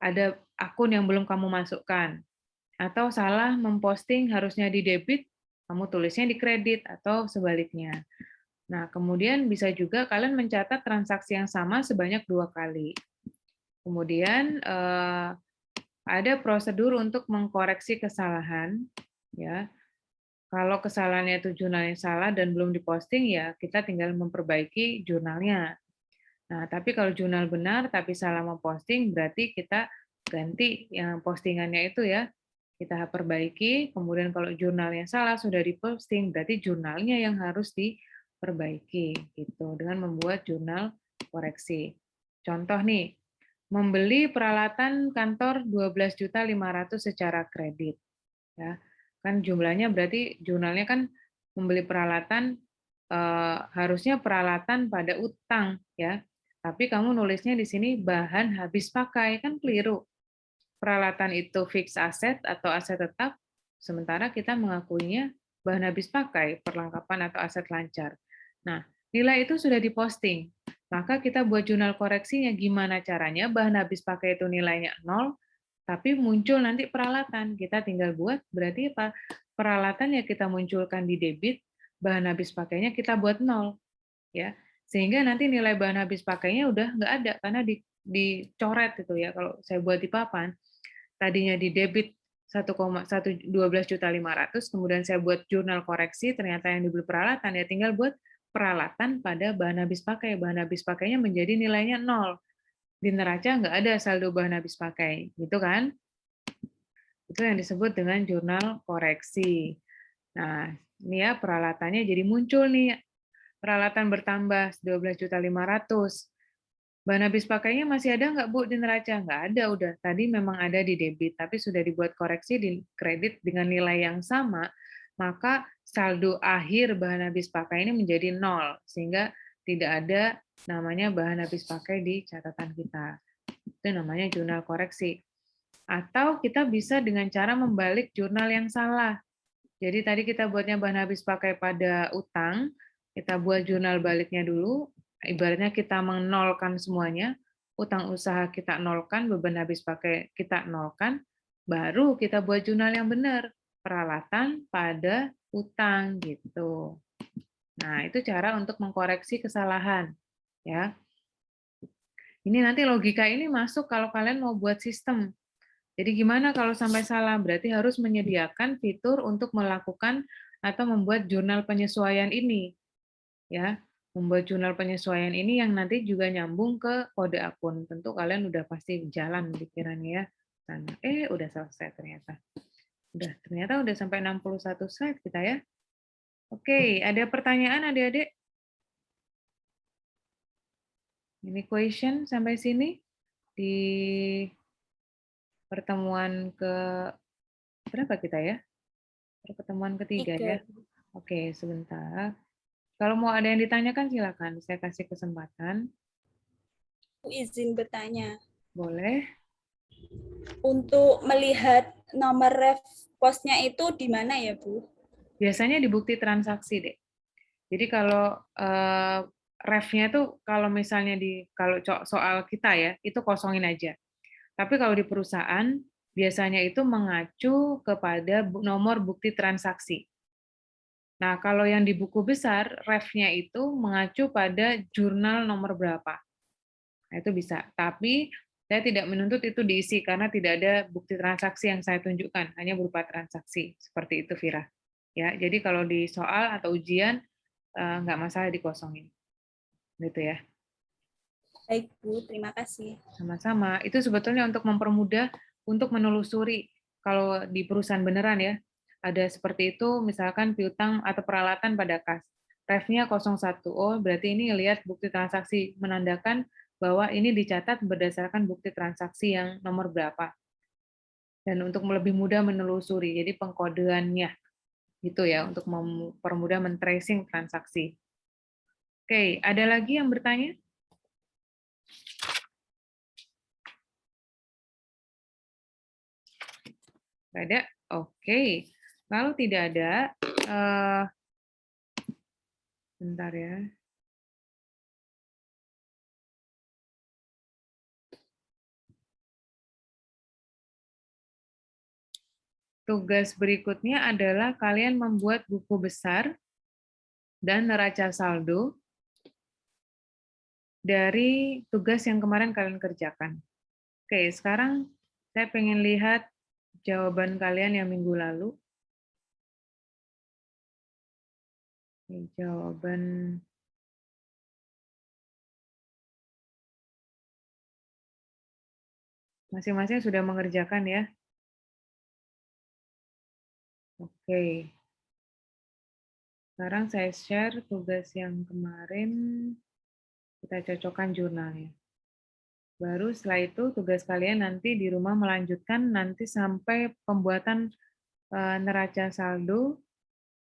A: ada akun yang belum kamu masukkan. Atau salah memposting harusnya di debit, kamu tulisnya di kredit, atau sebaliknya. Nah, kemudian bisa juga kalian mencatat transaksi yang sama sebanyak 2 kali. Kemudian ada prosedur untuk mengkoreksi kesalahan, ya. Kalau kesalahannya itu jurnalnya salah dan belum diposting, ya kita tinggal memperbaiki jurnalnya. Nah, tapi kalau jurnal benar tapi salah memposting, berarti kita ganti yang postingannya itu ya, kita perbaiki. Kemudian kalau jurnalnya salah sudah diposting, berarti jurnalnya yang harus diperbaiki, gitu, dengan membuat jurnal koreksi. Contoh nih, membeli peralatan kantor 12.500.000 secara kredit. Ya, kan jumlahnya berarti jurnalnya kan membeli peralatan harusnya peralatan pada utang ya. Tapi kamu nulisnya di sini bahan habis pakai, kan keliru. Peralatan itu fixed asset atau aset tetap, sementara kita mengakuinya bahan habis pakai, perlengkapan atau aset lancar. Nah, nilai itu sudah diposting. Maka kita buat jurnal koreksinya gimana caranya bahan habis pakai itu nilainya 0, tapi muncul nanti peralatan. Kita tinggal buat, berarti apa? Peralatan yang kita munculkan di debit, bahan habis pakainya kita buat 0. Ya. Sehingga nanti nilai bahan habis pakainya udah nggak ada, karena dicoret itu ya. Kalau saya buat di papan, tadinya di debit 12.500.000, kemudian saya buat jurnal koreksi, ternyata yang dibeli peralatan, ya tinggal buat peralatan pada bahan habis pakai. Bahan habis pakainya menjadi nilainya 0. Di neraca nggak ada saldo bahan habis pakai, gitu kan? Itu yang disebut dengan jurnal koreksi. Nah, ini ya peralatannya jadi muncul nih, peralatan bertambah 12.500.000. Bahan habis pakainya masih ada nggak, Bu, di neraca? Nggak ada, udah. Tadi memang ada di debit, tapi sudah dibuat koreksi di kredit dengan nilai yang sama, maka saldo akhir bahan habis pakai ini menjadi 0, sehingga tidak ada namanya bahan habis pakai di catatan kita. Itu namanya jurnal koreksi. Atau kita bisa dengan cara membalik jurnal yang salah. Jadi tadi kita buatnya bahan habis pakai pada utang, kita buat jurnal baliknya dulu, ibaratnya kita menolkan semuanya, utang usaha kita nolkan, beban habis pakai kita nolkan, baru kita buat jurnal yang benar, peralatan pada utang gitu. Nah, itu cara untuk mengkoreksi kesalahan, ya. Ini nanti logika ini masuk kalau kalian mau buat sistem. Jadi gimana kalau sampai salah? Berarti harus menyediakan fitur untuk melakukan atau membuat jurnal penyesuaian ini, ya. Membuat jurnal penyesuaian ini yang nanti juga nyambung ke kode akun. Tentu kalian udah pasti jalan pikirannya ya. Sana. Udah selesai ternyata. Ternyata udah sampai 61 slide kita ya. Oke, ada pertanyaan adik-adik? Ini question sampai sini di pertemuan ke berapa kita ya? Pertemuan ketiga ya. Oke, sebentar. Kalau mau ada yang ditanyakan silakan, saya kasih kesempatan.
F: Izin bertanya.
A: Boleh.
F: Untuk melihat nomor ref posnya itu di mana ya, Bu?
A: Biasanya di bukti transaksi, Dek. Jadi kalau refnya itu kalau misalnya kalau soal kita ya, itu kosongin aja. Tapi kalau di perusahaan biasanya itu mengacu kepada nomor bukti transaksi. Nah, kalau yang di buku besar, refnya itu mengacu pada jurnal nomor berapa. Nah, itu bisa. Tapi saya tidak menuntut itu diisi karena tidak ada bukti transaksi yang saya tunjukkan, hanya berupa transaksi. Seperti itu, Vira. Ya, jadi kalau di soal atau ujian nggak masalah dikosongin. Gitu ya.
F: Baik, Bu. Terima kasih.
A: Sama-sama. Itu sebetulnya untuk mempermudah untuk menelusuri kalau di perusahaan beneran ya. Ada seperti itu, misalkan piutang atau peralatan pada kas. Refnya 01. Oh, berarti ini lihat bukti transaksi, menandakan bahwa ini dicatat berdasarkan bukti transaksi yang nomor berapa. Dan untuk lebih mudah menelusuri, jadi pengkodeannya. Gitu ya, untuk mempermudah men-tracing transaksi. Oke, ada lagi yang bertanya? Ada? Oke. Kalau tidak ada, bentar ya. Tugas berikutnya adalah kalian membuat buku besar dan neraca saldo dari tugas yang kemarin kalian kerjakan. Oke, sekarang saya pengen lihat jawaban kalian yang minggu lalu. Jawaban masing-masing sudah mengerjakan ya. Oke. Sekarang saya share tugas yang kemarin, kita cocokkan jurnalnya. Baru setelah itu tugas kalian nanti di rumah melanjutkan nanti sampai pembuatan neraca saldo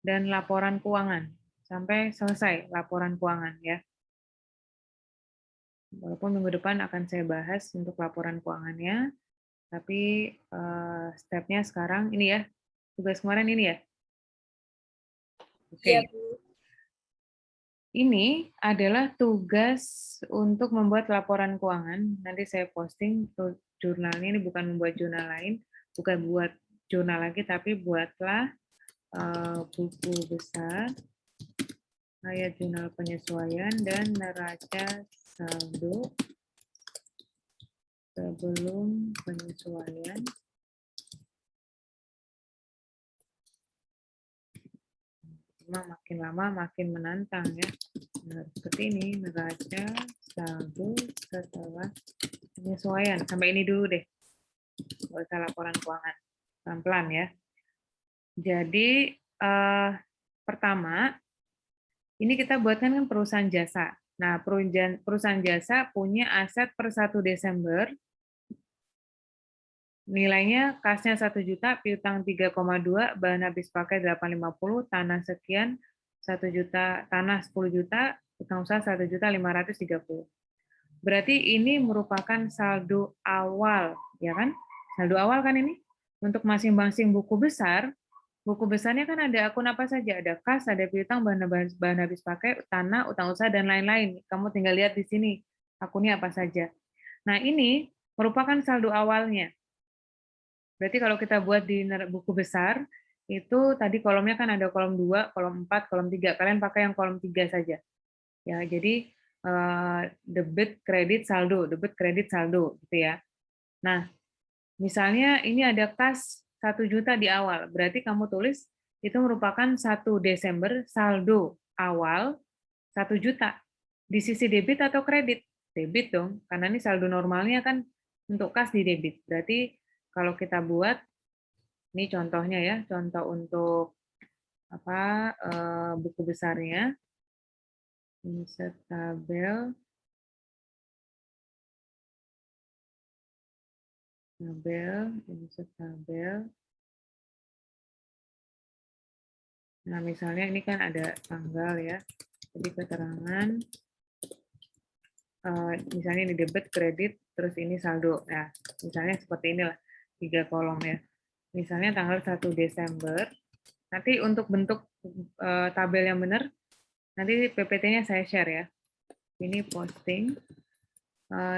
A: dan laporan keuangan. Sampai selesai laporan keuangan ya. Walaupun minggu depan akan saya bahas untuk laporan keuangannya, tapi stepnya sekarang ini ya, tugas kemarin ini ya. Oke.
F: Iya, Bu.
A: Ini adalah tugas untuk membuat laporan keuangan. Nanti saya posting jurnalnya, ini bukan membuat jurnal lain, bukan buat jurnal lagi, tapi buatlah buku besar, kayak jurnal penyesuaian dan neraca saldo sebelum penyesuaian. Makin lama makin menantang ya. Nah, seperti ini, neraca saldo setelah penyesuaian. Sampai ini dulu deh. Nggak usah laporan keuangan. Pelan-pelan ya. Jadi, pertama, ini kita buatkan kan perusahaan jasa. Nah, perusahaan jasa punya aset per 1 Desember, nilainya kasnya 1 juta, piutang 3,2, bahan habis pakai 850, tanah sekian 1 juta, tanah 10 juta, utang usaha 1.530.000. Berarti ini merupakan saldo awal, ya kan? Saldo awal kan ini? Untuk masing-masing buku besarnya kan ada akun apa saja, ada kas, ada piutang, bahan habis pakai, tanah, utang usaha, dan lain-lain. Kamu tinggal lihat di sini akunnya apa saja. Nah, ini merupakan saldo awalnya. Berarti kalau kita buat di buku besar, itu tadi kolomnya kan ada kolom 2, kolom 4, kolom 3. Kalian pakai yang kolom 3 saja. Ya, jadi debit, kredit, saldo, debit, kredit, saldo gitu ya. Nah, misalnya ini ada kas 1 juta di awal, berarti kamu tulis itu merupakan 1 Desember saldo awal 1 juta. Di sisi debit atau kredit? Debit dong, karena ini saldo normalnya kan untuk kas di debit. Berarti kalau kita buat, ini contohnya ya, contoh untuk buku besarnya, insert tabel, insert tabel. Nah, misalnya ini kan ada tanggal ya, jadi keterangan, misalnya ini debit, kredit, terus ini saldo. Nah, misalnya seperti inilah, 3 kolom ya. Misalnya tanggal 1 Desember, nanti untuk bentuk tabel yang benar, nanti PPT-nya saya share ya. Ini posting,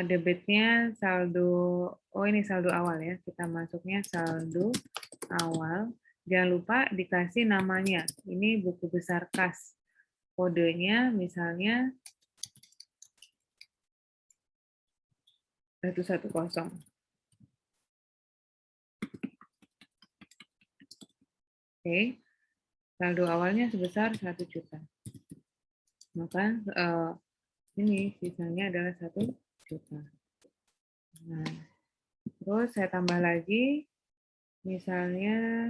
A: debitnya saldo, ini saldo awal ya, kita masuknya saldo awal. Jangan lupa dikasih namanya, ini buku besar kas. Kodenya misalnya 110. Oke, saldo awalnya sebesar 1 juta. Maka ini sisanya adalah 1 juta. Nah, terus saya tambah lagi, misalnya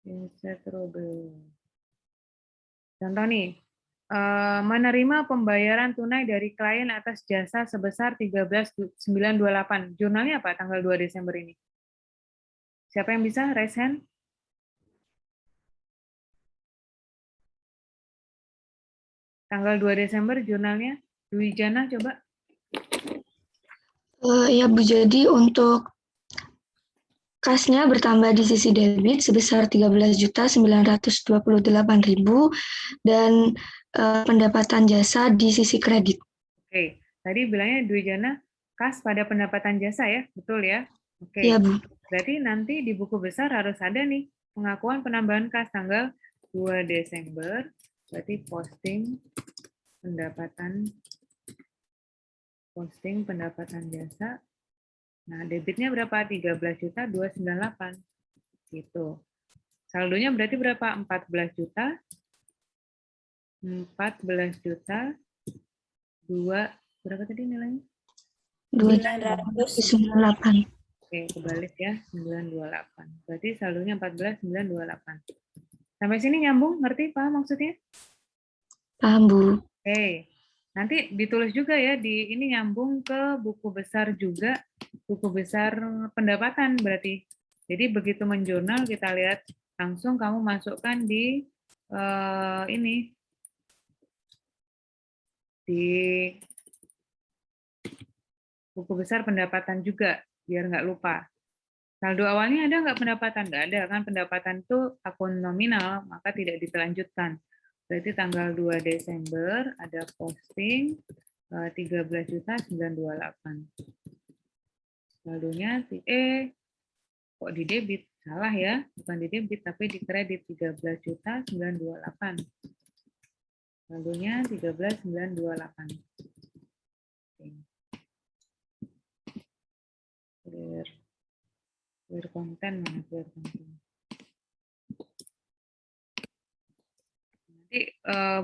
A: insert trouble. Contoh nih, menerima pembayaran tunai dari klien atas jasa sebesar 13.928. Jurnalnya apa tanggal 2 Desember ini? Siapa yang bisa raise hand? Tanggal 2 Desember jurnalnya, Dwi Jana coba.
J: Ya Bu, jadi untuk kasnya bertambah di sisi debit sebesar 13.928.000 dan pendapatan jasa di sisi kredit.
A: Oke, tadi bilangnya Dwi Jana kas pada pendapatan jasa ya, betul ya? Oke.
J: Iya Bu.
A: Berarti nanti di buku besar harus ada nih pengakuan penambahan kas tanggal 2 Desember, berarti posting pendapatan jasa. Nah, debitnya berapa? 13.298. Gitu. Saldonya berarti berapa? 14 juta. 14 juta. 2, berapa tadi nilainya?
J: 298.
A: Oke, kebalik ya, 928. Berarti saldonya 14.928. Sampai sini nyambung, ngerti, paham maksudnya?
J: Paham Bu.
A: Oke. Nanti ditulis juga ya, di ini nyambung ke buku besar juga, buku besar pendapatan berarti. Jadi begitu menjurnal kita lihat langsung kamu masukkan di ini di buku besar pendapatan juga biar nggak lupa. Saldo awalnya ada nggak pendapatan? Nggak ada kan, pendapatan itu akun nominal maka tidak ditelanjutkan. Berarti tanggal 2 Desember ada posting 13.928. Saldonya kok di debit? Salah ya, bukan di debit tapi di kredit 13.928. Saldonya 13.928. Clear konten mana clear konten? Nanti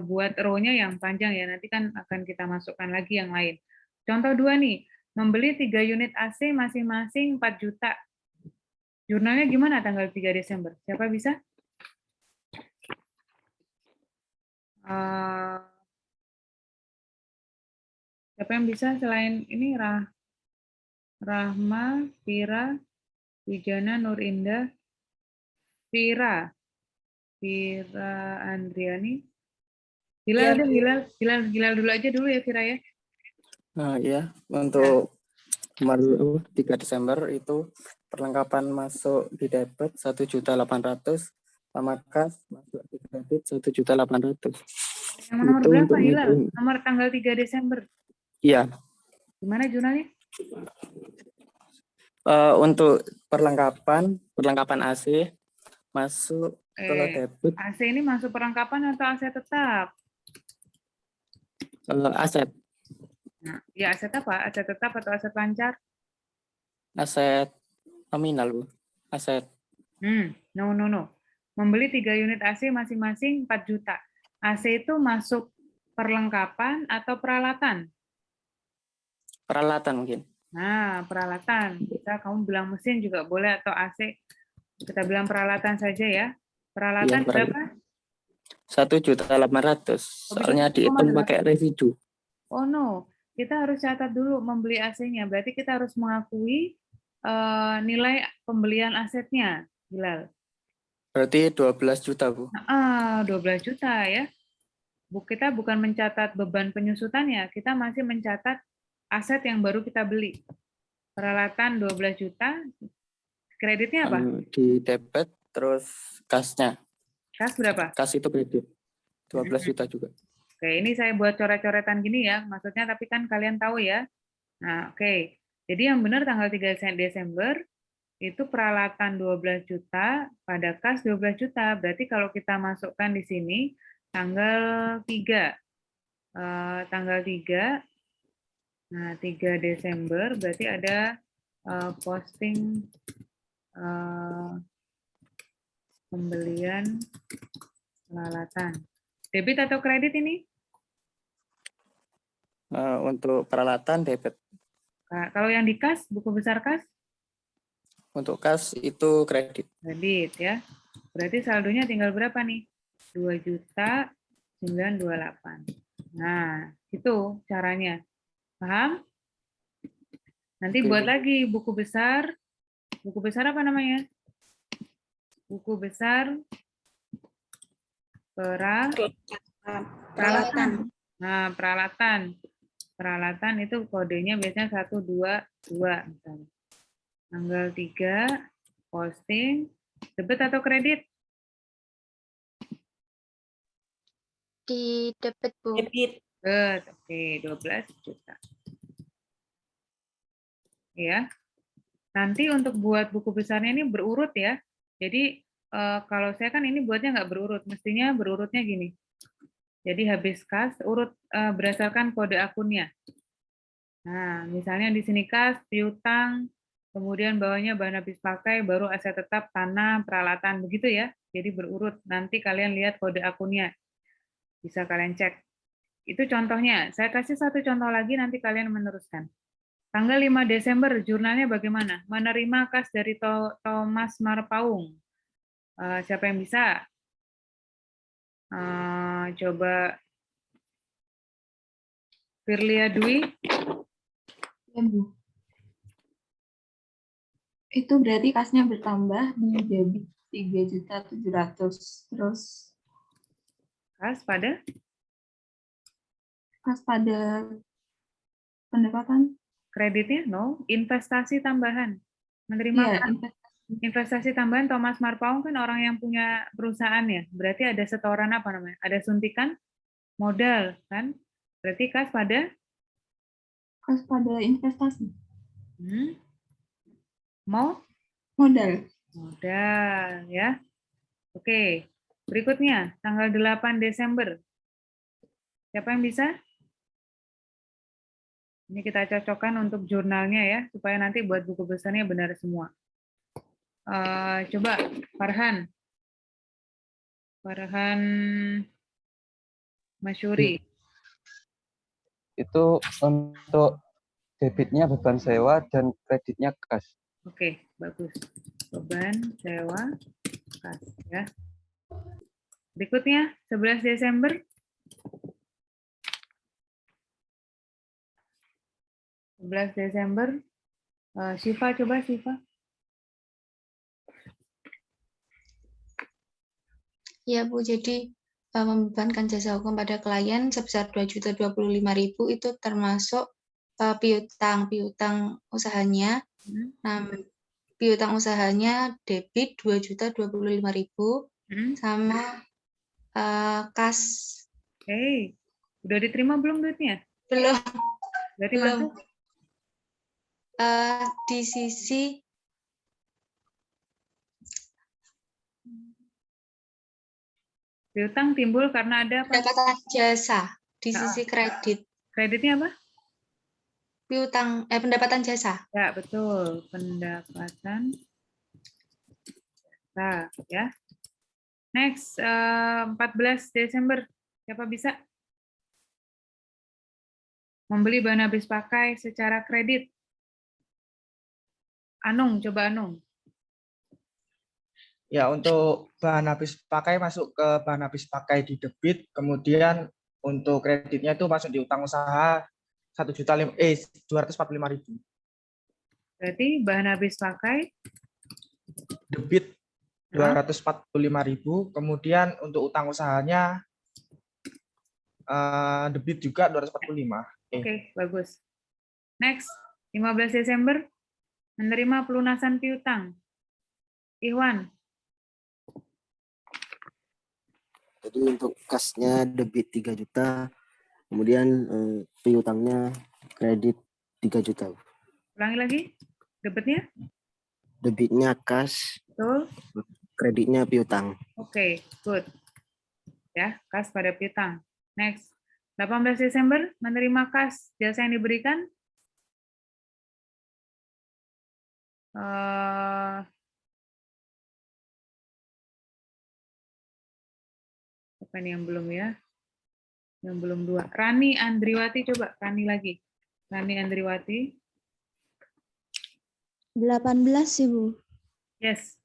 A: buat row-nya yang panjang ya, nanti kan akan kita masukkan lagi yang lain. Contoh 2 nih, membeli 3 unit AC masing-masing 4 juta. Jurnalnya gimana tanggal 3 Desember? Siapa bisa? Siapa yang bisa selain ini? Rahma, Vira, Wijana, Nur Indah, Vira Andriani. Hilal dulu aja dulu ya Vira ya.
D: Nah ya, untuk kemarin 3 Desember itu perlengkapan masuk di debit 1.800.000, sama kas masuk di kredit 1.800.000.
A: Yang nomor itu berapa Hilal? Nomor tanggal 3 Desember.
D: Iya.
A: Gimana jurnalnya?
D: Untuk perlengkapan AC masuk ke debit.
A: AC ini masuk perlengkapan atau aset tetap?
D: Aset.
A: Nah, ya aset apa? Aset tetap atau aset lancar?
D: Aset nominal, Bu. Aset.
A: No. membeli 3 unit AC masing-masing 4 juta. AC itu masuk perlengkapan atau peralatan?
D: Peralatan mungkin.
A: Nah, peralatan. Bisa kamu bilang mesin juga boleh atau AC. Kita bilang peralatan saja ya. Peralatan
D: Iya,
A: berapa?
D: 1.800.000. Soalnya dihitung pakai residu.
A: Oh no, kita harus catat dulu membeli AC-nya. Berarti kita harus mengakui nilai pembelian asetnya, Bilal.
D: Berarti 12 juta, Bu.
A: 12 juta ya. Kita bukan mencatat beban penyusutannya, kita masih mencatat aset yang baru kita beli. Peralatan 12 juta, kreditnya apa?
D: Di debit, terus kasnya.
A: Kas berapa?
D: Kas itu kredit. 12 juta juga.
A: Oke, ini saya buat coret-coretan gini ya, maksudnya tapi kan kalian tahu ya. Nah, oke. Jadi yang benar tanggal 3 Desember, itu peralatan 12 juta, pada kas 12 juta. Berarti kalau kita masukkan di sini, tanggal 3. Tanggal 3, nah 3 Desember, berarti ada posting pembelian peralatan. Debit atau kredit ini?
D: Untuk peralatan debit.
A: Nah, kalau yang di kas, buku besar kas?
D: Untuk kas itu kredit.
A: Kredit ya. Berarti saldonya tinggal berapa nih? 2.928. Nah, itu caranya. Paham? Nanti buat lagi buku besar. Buku besar apa namanya? Buku besar peralatan. Nah, peralatan. Peralatan itu kodenya biasanya 122 misalnya. Tanggal 3 posting, debit atau kredit?
C: Di debit, Bu.
F: Debit.
A: Oke, 12 juta. Ya. Nanti untuk buat buku besarnya ini berurut ya. Jadi kalau saya kan ini buatnya nggak berurut, mestinya berurutnya gini. Jadi habis kas, urut berdasarkan kode akunnya. Nah, misalnya di sini kas, piutang, kemudian bawahnya bahan habis pakai, baru aset tetap, tanah, peralatan, begitu ya. Jadi berurut. Nanti kalian lihat kode akunnya. Bisa kalian cek. Itu contohnya. Saya kasih satu contoh lagi, nanti kalian meneruskan. Tanggal 5 Desember, jurnalnya bagaimana? Menerima kas dari Thomas Marpaung. Siapa yang bisa? Coba Firlia Dwi.
Q: Ya, Bu. Itu berarti kasnya bertambah di debit 3.700.000. Terus
A: kas pada
Q: pendapatan
A: kreditnya no, investasi tambahan. Menerima investasi tambahan Thomas Marpaung kan orang yang punya perusahaan ya. Berarti ada setoran apa namanya? Ada suntikan modal kan? Berarti kas pada
Q: investasi.
A: Mau?
Q: Modal
A: ya. Oke. Berikutnya tanggal 8 Desember. Siapa yang bisa? Ini kita cocokkan untuk jurnalnya ya, supaya nanti buat buku besarnya benar semua. Coba Farhan Masyuri.
P: Itu untuk debitnya beban sewa dan kreditnya kas.
A: Oke, bagus. Beban sewa kas ya. Berikutnya 11 Desember. 11 Desember. Syifa, coba Syifa.
H: Ya Bu, jadi membebankan jasa hukum pada klien sebesar 2.025.000 itu termasuk piutang usahanya. Nah, piutang usahanya debit 2.025.000 sama kas.
A: Oke, udah diterima belum duitnya?
H: Belum.
A: Berarti masuk?
H: Di sisi
A: piutang timbul karena ada apa?
H: Pendapatan jasa di sisi kredit.
A: Kreditnya apa?
H: Piutang, pendapatan jasa.
A: Ya, betul. Pendapatan jasa, ya. Next, 14 Desember. Siapa bisa? Membeli bahan habis pakai secara kredit. Anung, coba Anung.
I: Ya, untuk bahan habis pakai masuk ke bahan habis pakai di debit, kemudian untuk kreditnya itu masuk di utang usaha 245.000.
A: Berarti bahan habis pakai
I: Debit 245.000, kemudian untuk utang usahanya debit juga 245.
A: Oke, bagus. Next, 15 Desember menerima pelunasan piutang. Iwan.
R: Jadi untuk kasnya debit 3 juta, kemudian piutangnya kredit 3 juta.
A: Ulangi lagi, debitnya?
R: Debitnya kas,
A: Betul.
R: kreditnya piutang.
A: Oke, good. Ya, kas pada piutang. Next, 18 Desember menerima kas jasa yang diberikan. Apa ini yang belum ya? Yang belum 2. Rani Andriwati, coba Rani lagi. Rani Andriwati.
K: 18 Ibu.
A: Yes.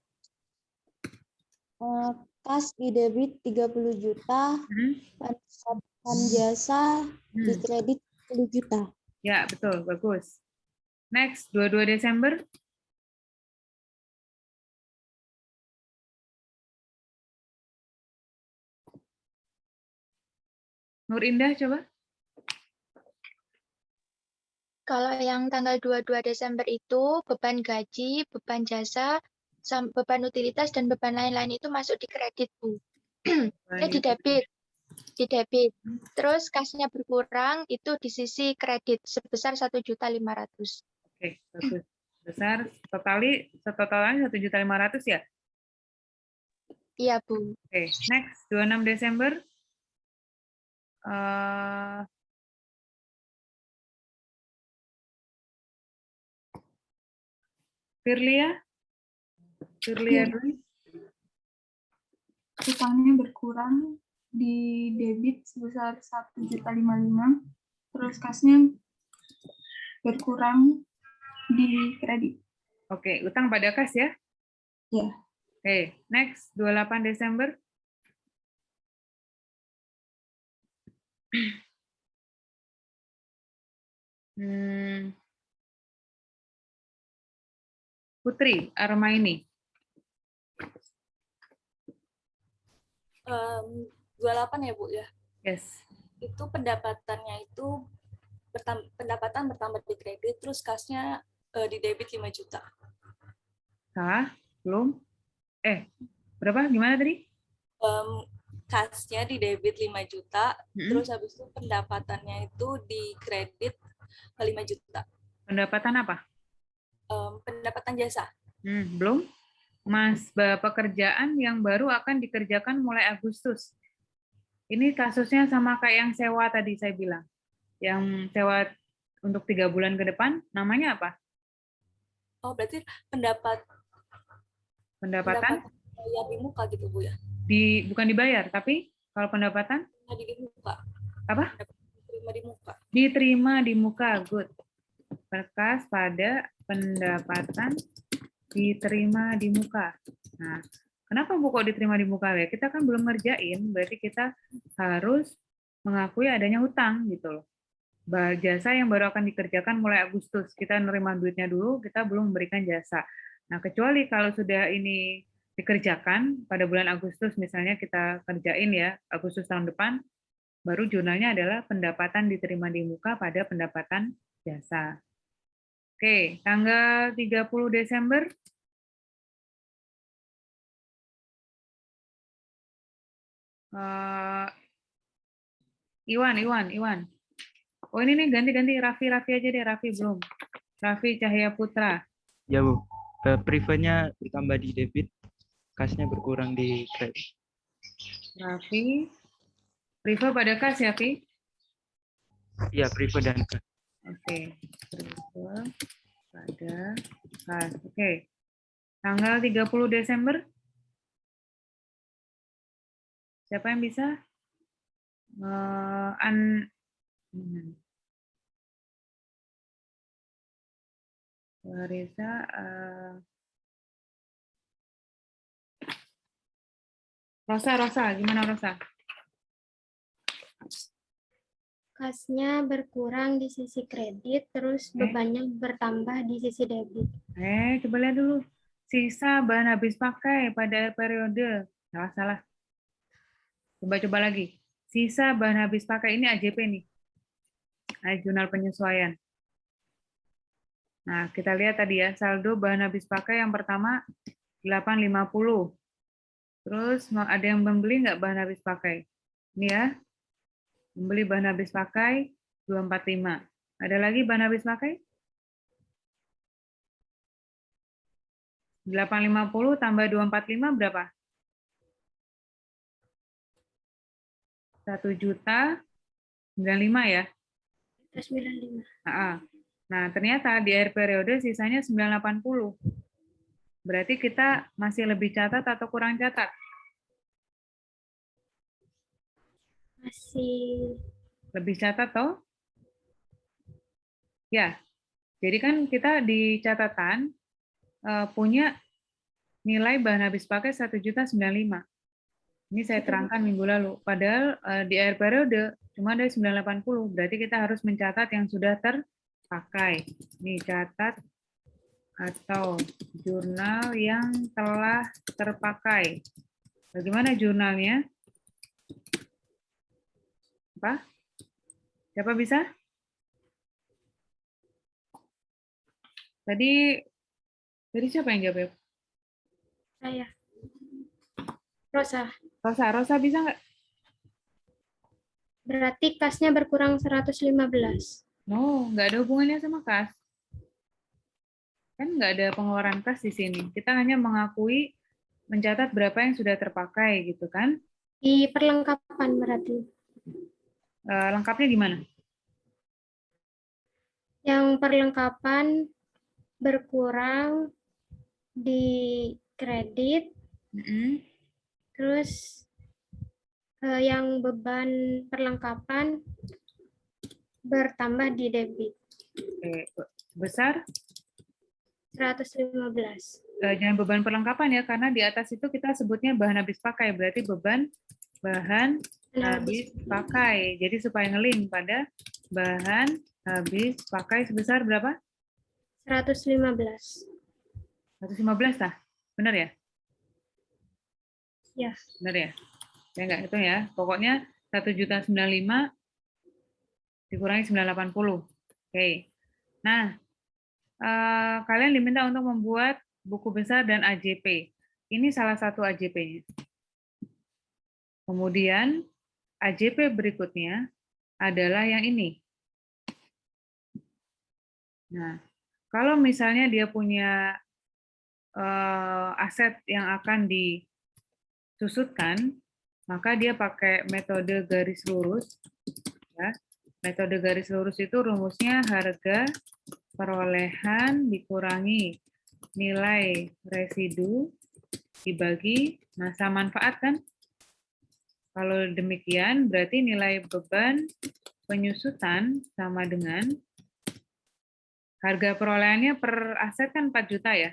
K: Kas di debit 30 juta, pendapatan jasa di kredit 10 juta.
A: Ya, betul, bagus. Next, 22 Desember. Nur Indah, coba.
C: Kalau yang tanggal 22 Desember itu beban gaji, beban jasa, beban utilitas, dan beban lain-lain itu masuk di kredit, Bu. Di debit. Di debit. Terus kasnya berkurang itu di sisi kredit sebesar 1.500.000.
A: Oke, bagus. Besar totalnya 1.500.000 ya?
C: Iya, Bu.
A: Oke, next 26 Desember. Firlia dulu.
Q: Utangnya berkurang di debit sebesar 1.055.000, terus kasnya berkurang di kredit.
A: Oke, utang pada kas ya?
Q: Ya.
A: Oke, next 28 Desember. Putri Armaini.
B: 28 ya, Bu ya?
A: Yes.
B: Itu pendapatannya itu pendapatan bertambah di kredit, terus kasnya di debit 5 juta.
A: Salah? Belum? Berapa? Gimana tadi?
B: Kasnya di debit 5 juta, terus habis itu pendapatannya itu di kredit 5 juta.
A: Pendapatan apa?
B: Pendapatan jasa.
A: Belum. Mas, pekerjaan yang baru akan dikerjakan mulai Agustus. Ini kasusnya sama kayak yang sewa tadi saya bilang. Yang sewa untuk 3 bulan ke depan, namanya apa?
B: Oh, berarti
A: pendapatan
B: bayar di muka gitu, Bu ya?
A: Bukan dibayar, tapi kalau pendapatan?
B: Di muka.
A: Apa?
B: Diterima di muka.
A: Diterima di muka, good. Berkas pada pendapatan diterima di muka. Nah, kenapa Bu kok diterima di muka ya? Kita kan belum ngerjain, berarti kita harus mengakui adanya hutang gitu loh. Jasa yang baru akan dikerjakan mulai Agustus. Kita nerima duitnya dulu, kita belum memberikan jasa. Nah, kecuali kalau sudah ini dikerjakan pada bulan Agustus, misalnya kita kerjain ya, Agustus tahun depan, baru jurnalnya adalah pendapatan diterima di muka pada pendapatan jasa. Oke, tanggal 30 Desember. Iwan. Oh ini nih ganti Raffi aja deh, Raffi belum. Raffi Cahaya Putra.
I: Ya Bu, prefernya bertambah di debit, kasnya berkurang di kredit.
A: Raffi, prefer pada kas ya, Vi?
I: Ya, prefer dan kas.
A: Oke, prefer pada kas. Oke. Tanggal 30 Desember. Siapa yang bisa? Larissa, Rosa, gimana Rosa?
O: Kasnya berkurang di sisi kredit, terus bebannya bertambah di sisi debit.
A: Coba lihat dulu. Sisa bahan habis pakai pada periode. Salah. Coba lagi. Sisa bahan habis pakai ini AJP nih. Jurnal penyesuaian. Nah, kita lihat tadi ya, saldo bahan habis pakai yang pertama 850. Terus ada yang membeli nggak bahan habis pakai? Ini ya. Membeli bahan habis pakai 245. Ada lagi bahan habis pakai? 850 tambah 245 berapa? 1.095 ya?
O: 195.
A: Nah, ternyata di akhir periode sisanya 980. Berarti kita masih lebih catat atau kurang catat?
O: Masih
A: lebih catat toh? Ya. Jadi kan kita di catatan punya nilai bahan habis pakai 1.095. Ini saya terangkan minggu lalu. Padahal di akhir periode cuma ada 980. Berarti kita harus mencatat yang sudah terpakai. Nih, catat atau jurnal yang telah terpakai. Bagaimana jurnalnya? Apa? Siapa bisa? Tadi siapa yang jawab?
O: Saya. Rosa.
A: Rosa bisa nggak?
O: Berarti kasnya berkurang 115.
A: No, nggak ada hubungannya sama kas. Kan nggak ada pengeluaran kas di sini. Kita hanya mengakui mencatat berapa yang sudah terpakai gitu kan?
O: Di perlengkapan berarti.
A: Lengkapnya di mana?
O: Yang perlengkapan berkurang di kredit, terus yang beban perlengkapan bertambah di debit.
A: Besar?
O: 115.
A: Jangan beban perlengkapan ya, karena di atas itu kita sebutnya bahan habis pakai, berarti beban bahan habis pakai. Jadi supaya ngeling pada bahan habis pakai sebesar berapa?
O: 115.
A: 115 lah, benar ya?
O: Ya.
A: Benar ya? Saya nggak hitung ya. Pokoknya 1.095 dikurangi 980. Oke. Nah, kalian diminta untuk membuat buku besar dan AJP. Ini salah satu AJP-nya. Kemudian AJP berikutnya adalah yang ini. Nah, kalau misalnya dia punya aset yang akan disusutkan, maka dia pakai metode garis lurus. Ya. Metode garis lurus itu rumusnya harga perolehan dikurangi nilai residu dibagi masa manfaat kan? Kalau demikian berarti nilai beban penyusutan sama dengan harga perolehannya per aset kan 4 juta ya.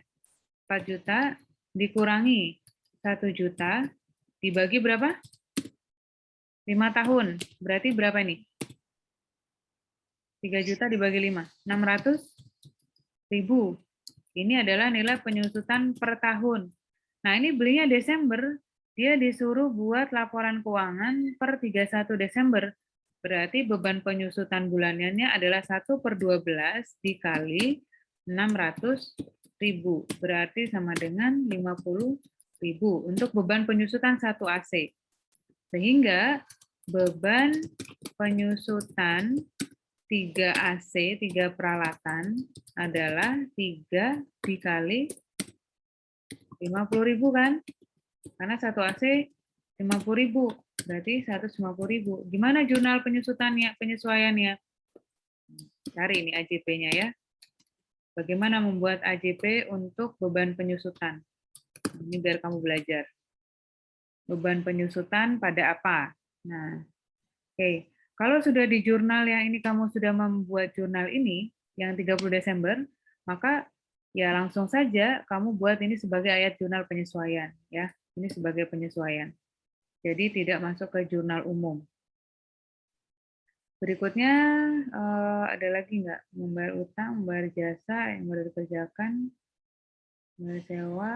A: 4 juta dikurangi 1 juta dibagi berapa? 5 tahun. Berarti berapa ini? 3 juta dibagi 5. 600.000. Ini adalah nilai penyusutan per tahun. Nah, ini belinya Desember. Dia disuruh buat laporan keuangan per 31 Desember. Berarti beban penyusutan bulanannya adalah 1/12 dikali 600.000. Berarti sama dengan 50.000 untuk beban penyusutan 1 AC. Sehingga beban penyusutan 3 AC, 3 peralatan adalah 3 dikali 50.000 kan? Karena 1 AC 50.000. Berarti 150.000. Gimana jurnal penyusutannya, penyesuaiannya? Cari ini AJP-nya ya. Bagaimana membuat AJP untuk beban penyusutan? Ini biar kamu belajar. Beban penyusutan pada apa? Nah, oke. Kalau sudah di jurnal yang ini kamu sudah membuat jurnal ini, yang 30 Desember, maka ya langsung saja kamu buat ini sebagai ayat jurnal penyesuaian. Ya, ini sebagai penyesuaian. Jadi tidak masuk ke jurnal umum. Berikutnya ada lagi nggak? Membayar utang, membayar jasa yang baru dikerjakan, membayar sewa.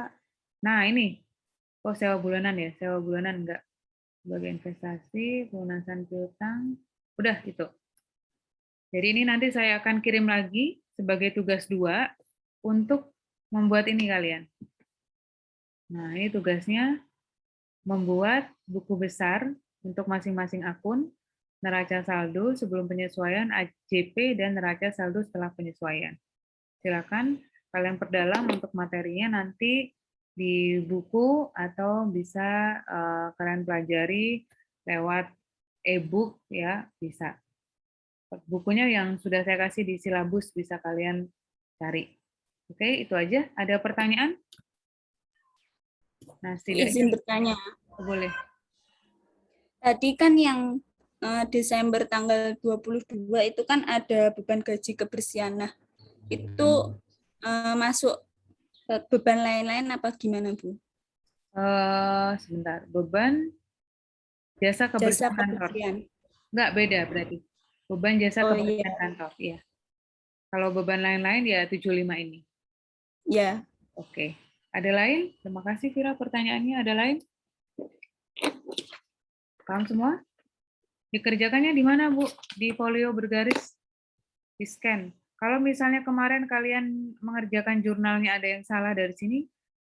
A: Nah ini, oh sewa bulanan ya, sewa bulanan enggak. Sebagai investasi, pelunasan piutang, udah itu. Jadi ini nanti saya akan kirim lagi sebagai tugas 2 untuk membuat ini kalian. Nah ini tugasnya, membuat buku besar untuk masing-masing akun, neraca saldo sebelum penyesuaian, AJP, dan neraca saldo setelah penyesuaian. Silakan kalian perdalam untuk materinya nanti di buku atau bisa kalian pelajari lewat e-book ya, bisa. Bukunya yang sudah saya kasih di silabus bisa kalian cari. Oke, itu aja. Ada pertanyaan? Nah,
F: Izin bertanya.
A: Boleh.
F: Tadi kan yang Desember tanggal 22 itu kan ada beban gaji kebersihan. Nah, itu masuk beban lain-lain apa gimana, Bu?
A: Sebentar, beban jasa kebersihan kantor. Enggak, beda berarti. Beban jasa kebersihan kantor, iya. Kalau beban lain-lain ya 75 ini.
F: Ya.
A: Oke. Ada lain? Terima kasih Vira pertanyaannya. Ada lain? Paham semua? Dikerjakannya di mana, Bu? Di folio bergaris? Di scan. Kalau misalnya kemarin kalian mengerjakan jurnalnya ada yang salah dari sini,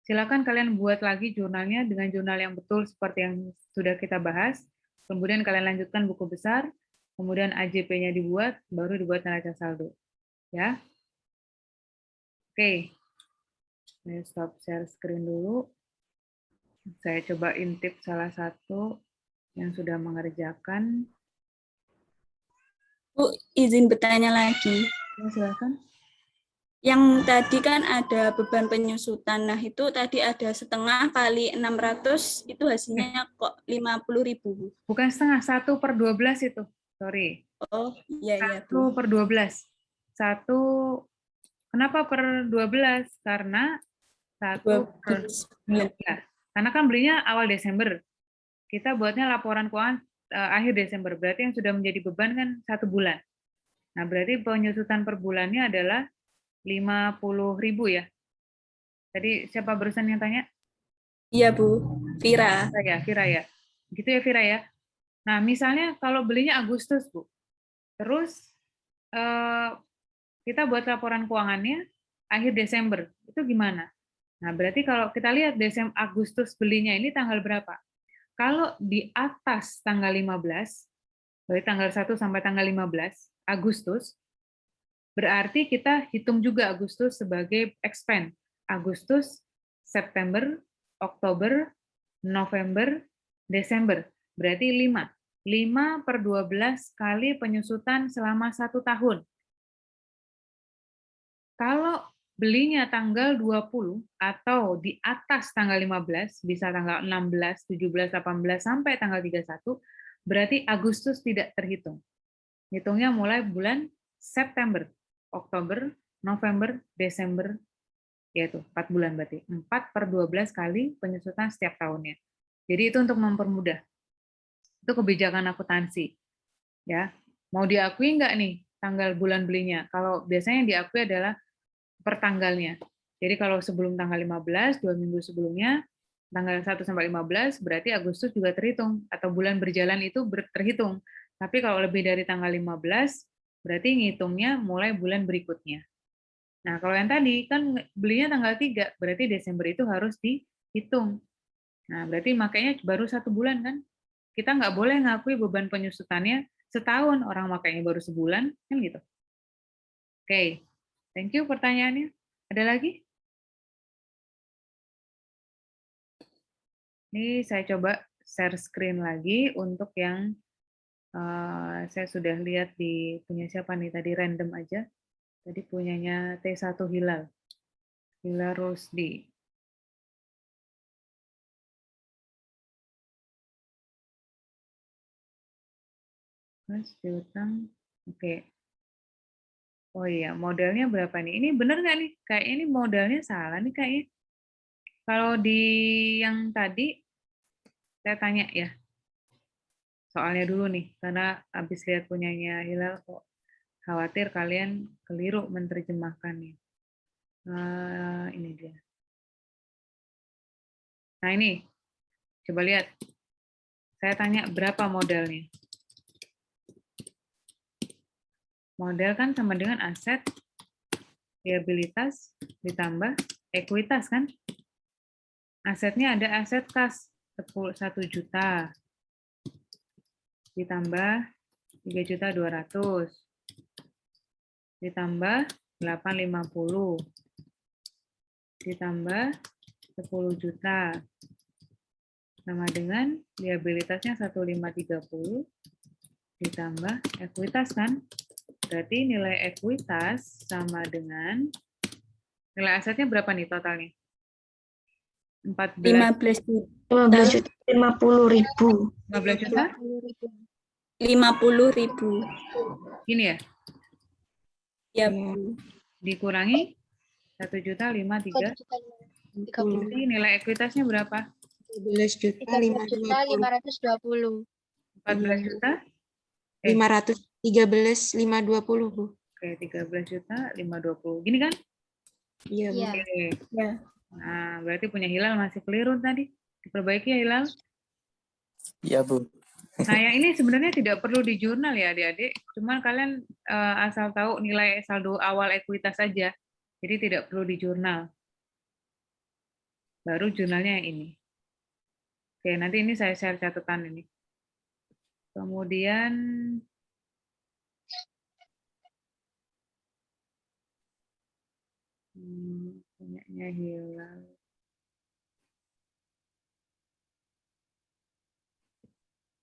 A: silakan kalian buat lagi jurnalnya dengan jurnal yang betul seperti yang sudah kita bahas. Kemudian kalian lanjutkan buku besar, kemudian AJP-nya dibuat, baru dibuat neraca saldo. Ya. Oke. Saya stop share screen dulu. Saya coba intip salah satu yang sudah mengerjakan.
F: Bu, izin bertanya lagi.
A: Ya, silakan.
F: Yang tadi kan ada beban penyusutan. Nah, itu tadi ada setengah kali 600, itu hasilnya kok 50.000.
A: Bukan setengah, 1/12 itu. Sorry.
F: Oh, iya, iya,
A: 1/12. 1, kenapa per 12? Karena 1/9. Ya, karena kan belinya awal Desember. Kita buatnya laporan keuangan akhir Desember. Berarti yang sudah menjadi beban kan 1 bulan. Nah, berarti penyusutan per bulannya adalah 50.000 ya. Tadi siapa barusan yang tanya?
F: Iya, Bu. Vira.
A: Vira ya. Gitu ya, Vira ya. Nah, misalnya kalau belinya Agustus, Bu. Terus kita buat laporan keuangannya akhir Desember. Itu gimana? Nah, berarti kalau kita lihat Agustus belinya ini tanggal berapa? Kalau di atas tanggal 15, dari tanggal 1 sampai tanggal 15 Agustus, berarti kita hitung juga Agustus sebagai expense. Agustus, September, Oktober, November, Desember. Berarti 5. 5/12 kali penyusutan selama 1 tahun. Kalau belinya tanggal 20 atau di atas tanggal 15, bisa tanggal 16, 17, 18, sampai tanggal 31, berarti Agustus tidak terhitung. Hitungnya mulai bulan September, Oktober, November, Desember, yaitu 4 bulan berarti. 4/12 kali penyusutan setiap tahunnya. Jadi itu untuk mempermudah. Itu kebijakan akuntansi. Ya, mau diakui nggak nih tanggal bulan belinya? Kalau biasanya yang diakui adalah per tanggalnya. Jadi kalau sebelum tanggal 15, 2 minggu sebelumnya, tanggal 1 sampai 15, berarti Agustus juga terhitung, atau bulan berjalan itu terhitung. Tapi kalau lebih dari tanggal 15, berarti ngitungnya mulai bulan berikutnya. Nah, kalau yang tadi, kan belinya tanggal 3, berarti Desember itu harus dihitung. Nah, berarti makanya baru 1 bulan kan? Kita nggak boleh ngakui beban penyusutannya setahun, orang makanya baru sebulan, kan gitu. Oke. Thank you pertanyaannya. Ada lagi? Ini saya coba share screen lagi untuk yang saya sudah lihat di punya siapa nih tadi, random aja. Tadi punyanya T1 Hilal. Hilal Rusdi. Kas piutang. Oke. Oh iya, modalnya berapa nih? Ini benar nggak nih? Kayaknya ini modalnya salah nih kayaknya. Kalau di yang tadi, saya tanya ya, soalnya dulu nih, karena habis lihat punyanya Hilal kok khawatir kalian keliru menerjemahkannya. Ini dia. Nah ini, coba lihat. Saya tanya berapa modalnya. Modal kan sama dengan aset, liabilitas, ditambah ekuitas kan? Asetnya ada aset kas 1 juta, ditambah 3.200.000, ditambah 850, ditambah 10 juta, sama dengan liabilitasnya 1530, ditambah ekuitas kan? Berarti nilai ekuitas sama dengan nilai asetnya berapa nih totalnya?
F: 15 juta.
J: 15.050.000.
A: 15 juta?
F: 50.000.
A: Ini ya?
F: Ya,
A: dikurangi 1.530.000. Jadi nilai ekuitasnya berapa?
H: 13.520.
A: 14 juta?
H: 513.520, Bu.
A: Oke, 13.520.000. Gini kan?
H: Iya, Bu.
A: Oke.
F: Ya.
A: Nah, berarti punya Hilal masih keliru tadi. Diperbaiki ya, Hilal?
D: Iya, Bu.
A: Nah, yang ini sebenarnya tidak perlu di jurnal ya, adik-adik. Cuman kalian asal tahu nilai saldo awal ekuitas saja. Jadi tidak perlu di jurnal. Baru jurnalnya yang ini. Oke, nanti ini saya share catatan ini. Kemudian punyanya Hilal.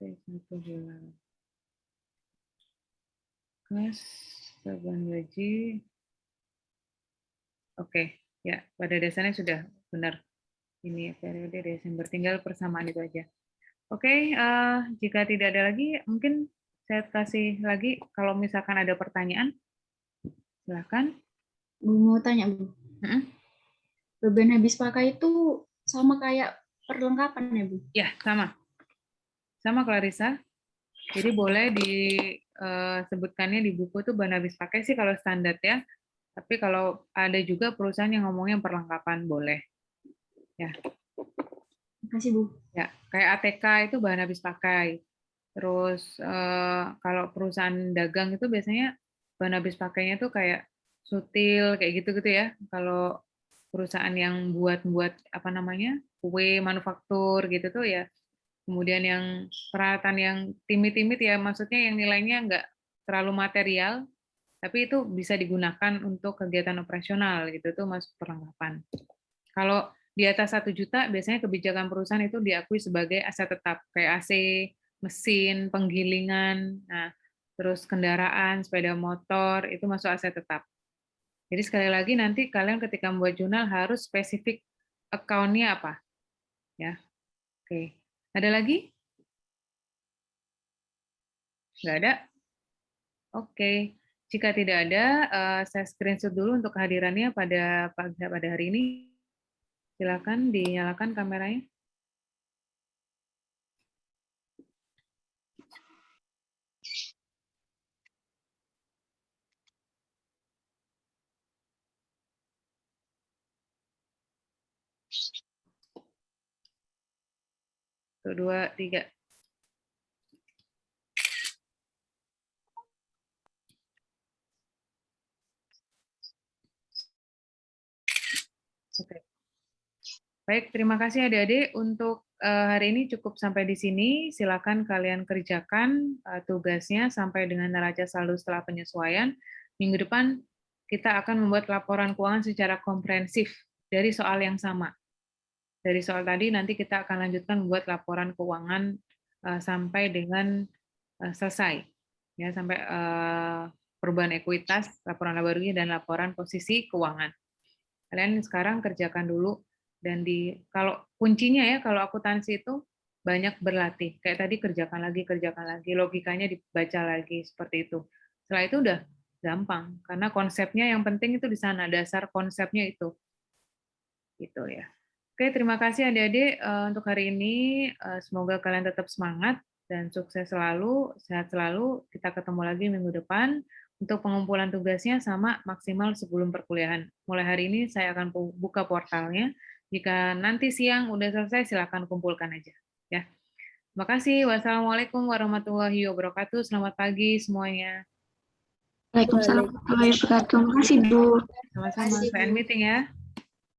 A: Satu Hilal. Kas beban gaji. Oke, ya pada dasarnya sudah benar. Ini periode Desember, tinggal persamaan itu aja. Oke, jika tidak ada lagi, mungkin saya kasih lagi kalau misalkan ada pertanyaan, silakan.
L: Bu, mau tanya, Bu. Beban habis pakai itu sama kayak perlengkapan ya, Bu?
A: Ya, sama. Sama Clarissa. Jadi boleh disebutkannya di buku itu bahan habis pakai sih kalau standar ya. Tapi kalau ada juga perusahaan yang ngomongnya perlengkapan, boleh. Ya.
L: Makasih, Bu.
A: Ya, kayak ATK itu bahan habis pakai. Terus kalau perusahaan dagang itu biasanya bahan habis pakainya tuh kayak sutil kayak gitu-gitu ya. Kalau perusahaan yang buat apa namanya? Kue manufaktur gitu tuh ya. Kemudian yang peralatan yang timit-timit ya, maksudnya yang nilainya nggak terlalu material, tapi itu bisa digunakan untuk kegiatan operasional gitu tuh masuk perlengkapan. Kalau di atas 1 juta biasanya kebijakan perusahaan itu diakui sebagai aset tetap kayak AC, mesin, penggilingan, nah terus kendaraan, sepeda motor itu masuk aset tetap. Jadi sekali lagi nanti kalian ketika membuat jurnal harus spesifik account-nya apa. Ya. Oke. Ada lagi? Nggak ada? Oke. Jika tidak ada, saya screenshot dulu untuk kehadirannya pada hari ini. Silakan dinyalakan kameranya. Satu, dua, tiga. Oke. Baik, terima kasih adik-adik. Untuk hari ini cukup sampai di sini. Silakan kalian kerjakan tugasnya sampai dengan neraca saldo setelah penyesuaian. Minggu depan kita akan membuat laporan keuangan secara komprehensif dari soal yang sama. Dari soal tadi nanti kita akan lanjutkan membuat laporan keuangan sampai dengan selesai. Ya, sampai perubahan ekuitas, laporan laba rugi, dan laporan posisi keuangan. Kalian sekarang kerjakan dulu, dan kalau kuncinya ya, kalau akuntansi itu banyak berlatih. Kayak tadi kerjakan lagi, logikanya dibaca lagi, seperti itu. Setelah itu udah gampang, karena konsepnya yang penting itu di sana, dasar konsepnya itu. Gitu ya. Oke, terima kasih adik-adik untuk hari ini. Semoga kalian tetap semangat dan sukses selalu, sehat selalu. Kita ketemu lagi minggu depan. Untuk pengumpulan tugasnya sama maksimal sebelum perkuliahan. Mulai hari ini saya akan buka portalnya. Jika nanti siang udah selesai, silakan kumpulkan aja. Ya. Terima kasih. Wassalamualaikum warahmatullahi wabarakatuh. Selamat pagi semuanya.
J: Waalaikumsalam warahmatullahi wabarakatuh. Terima kasih, Bu.
A: Sama-sama. Saya end meeting ya.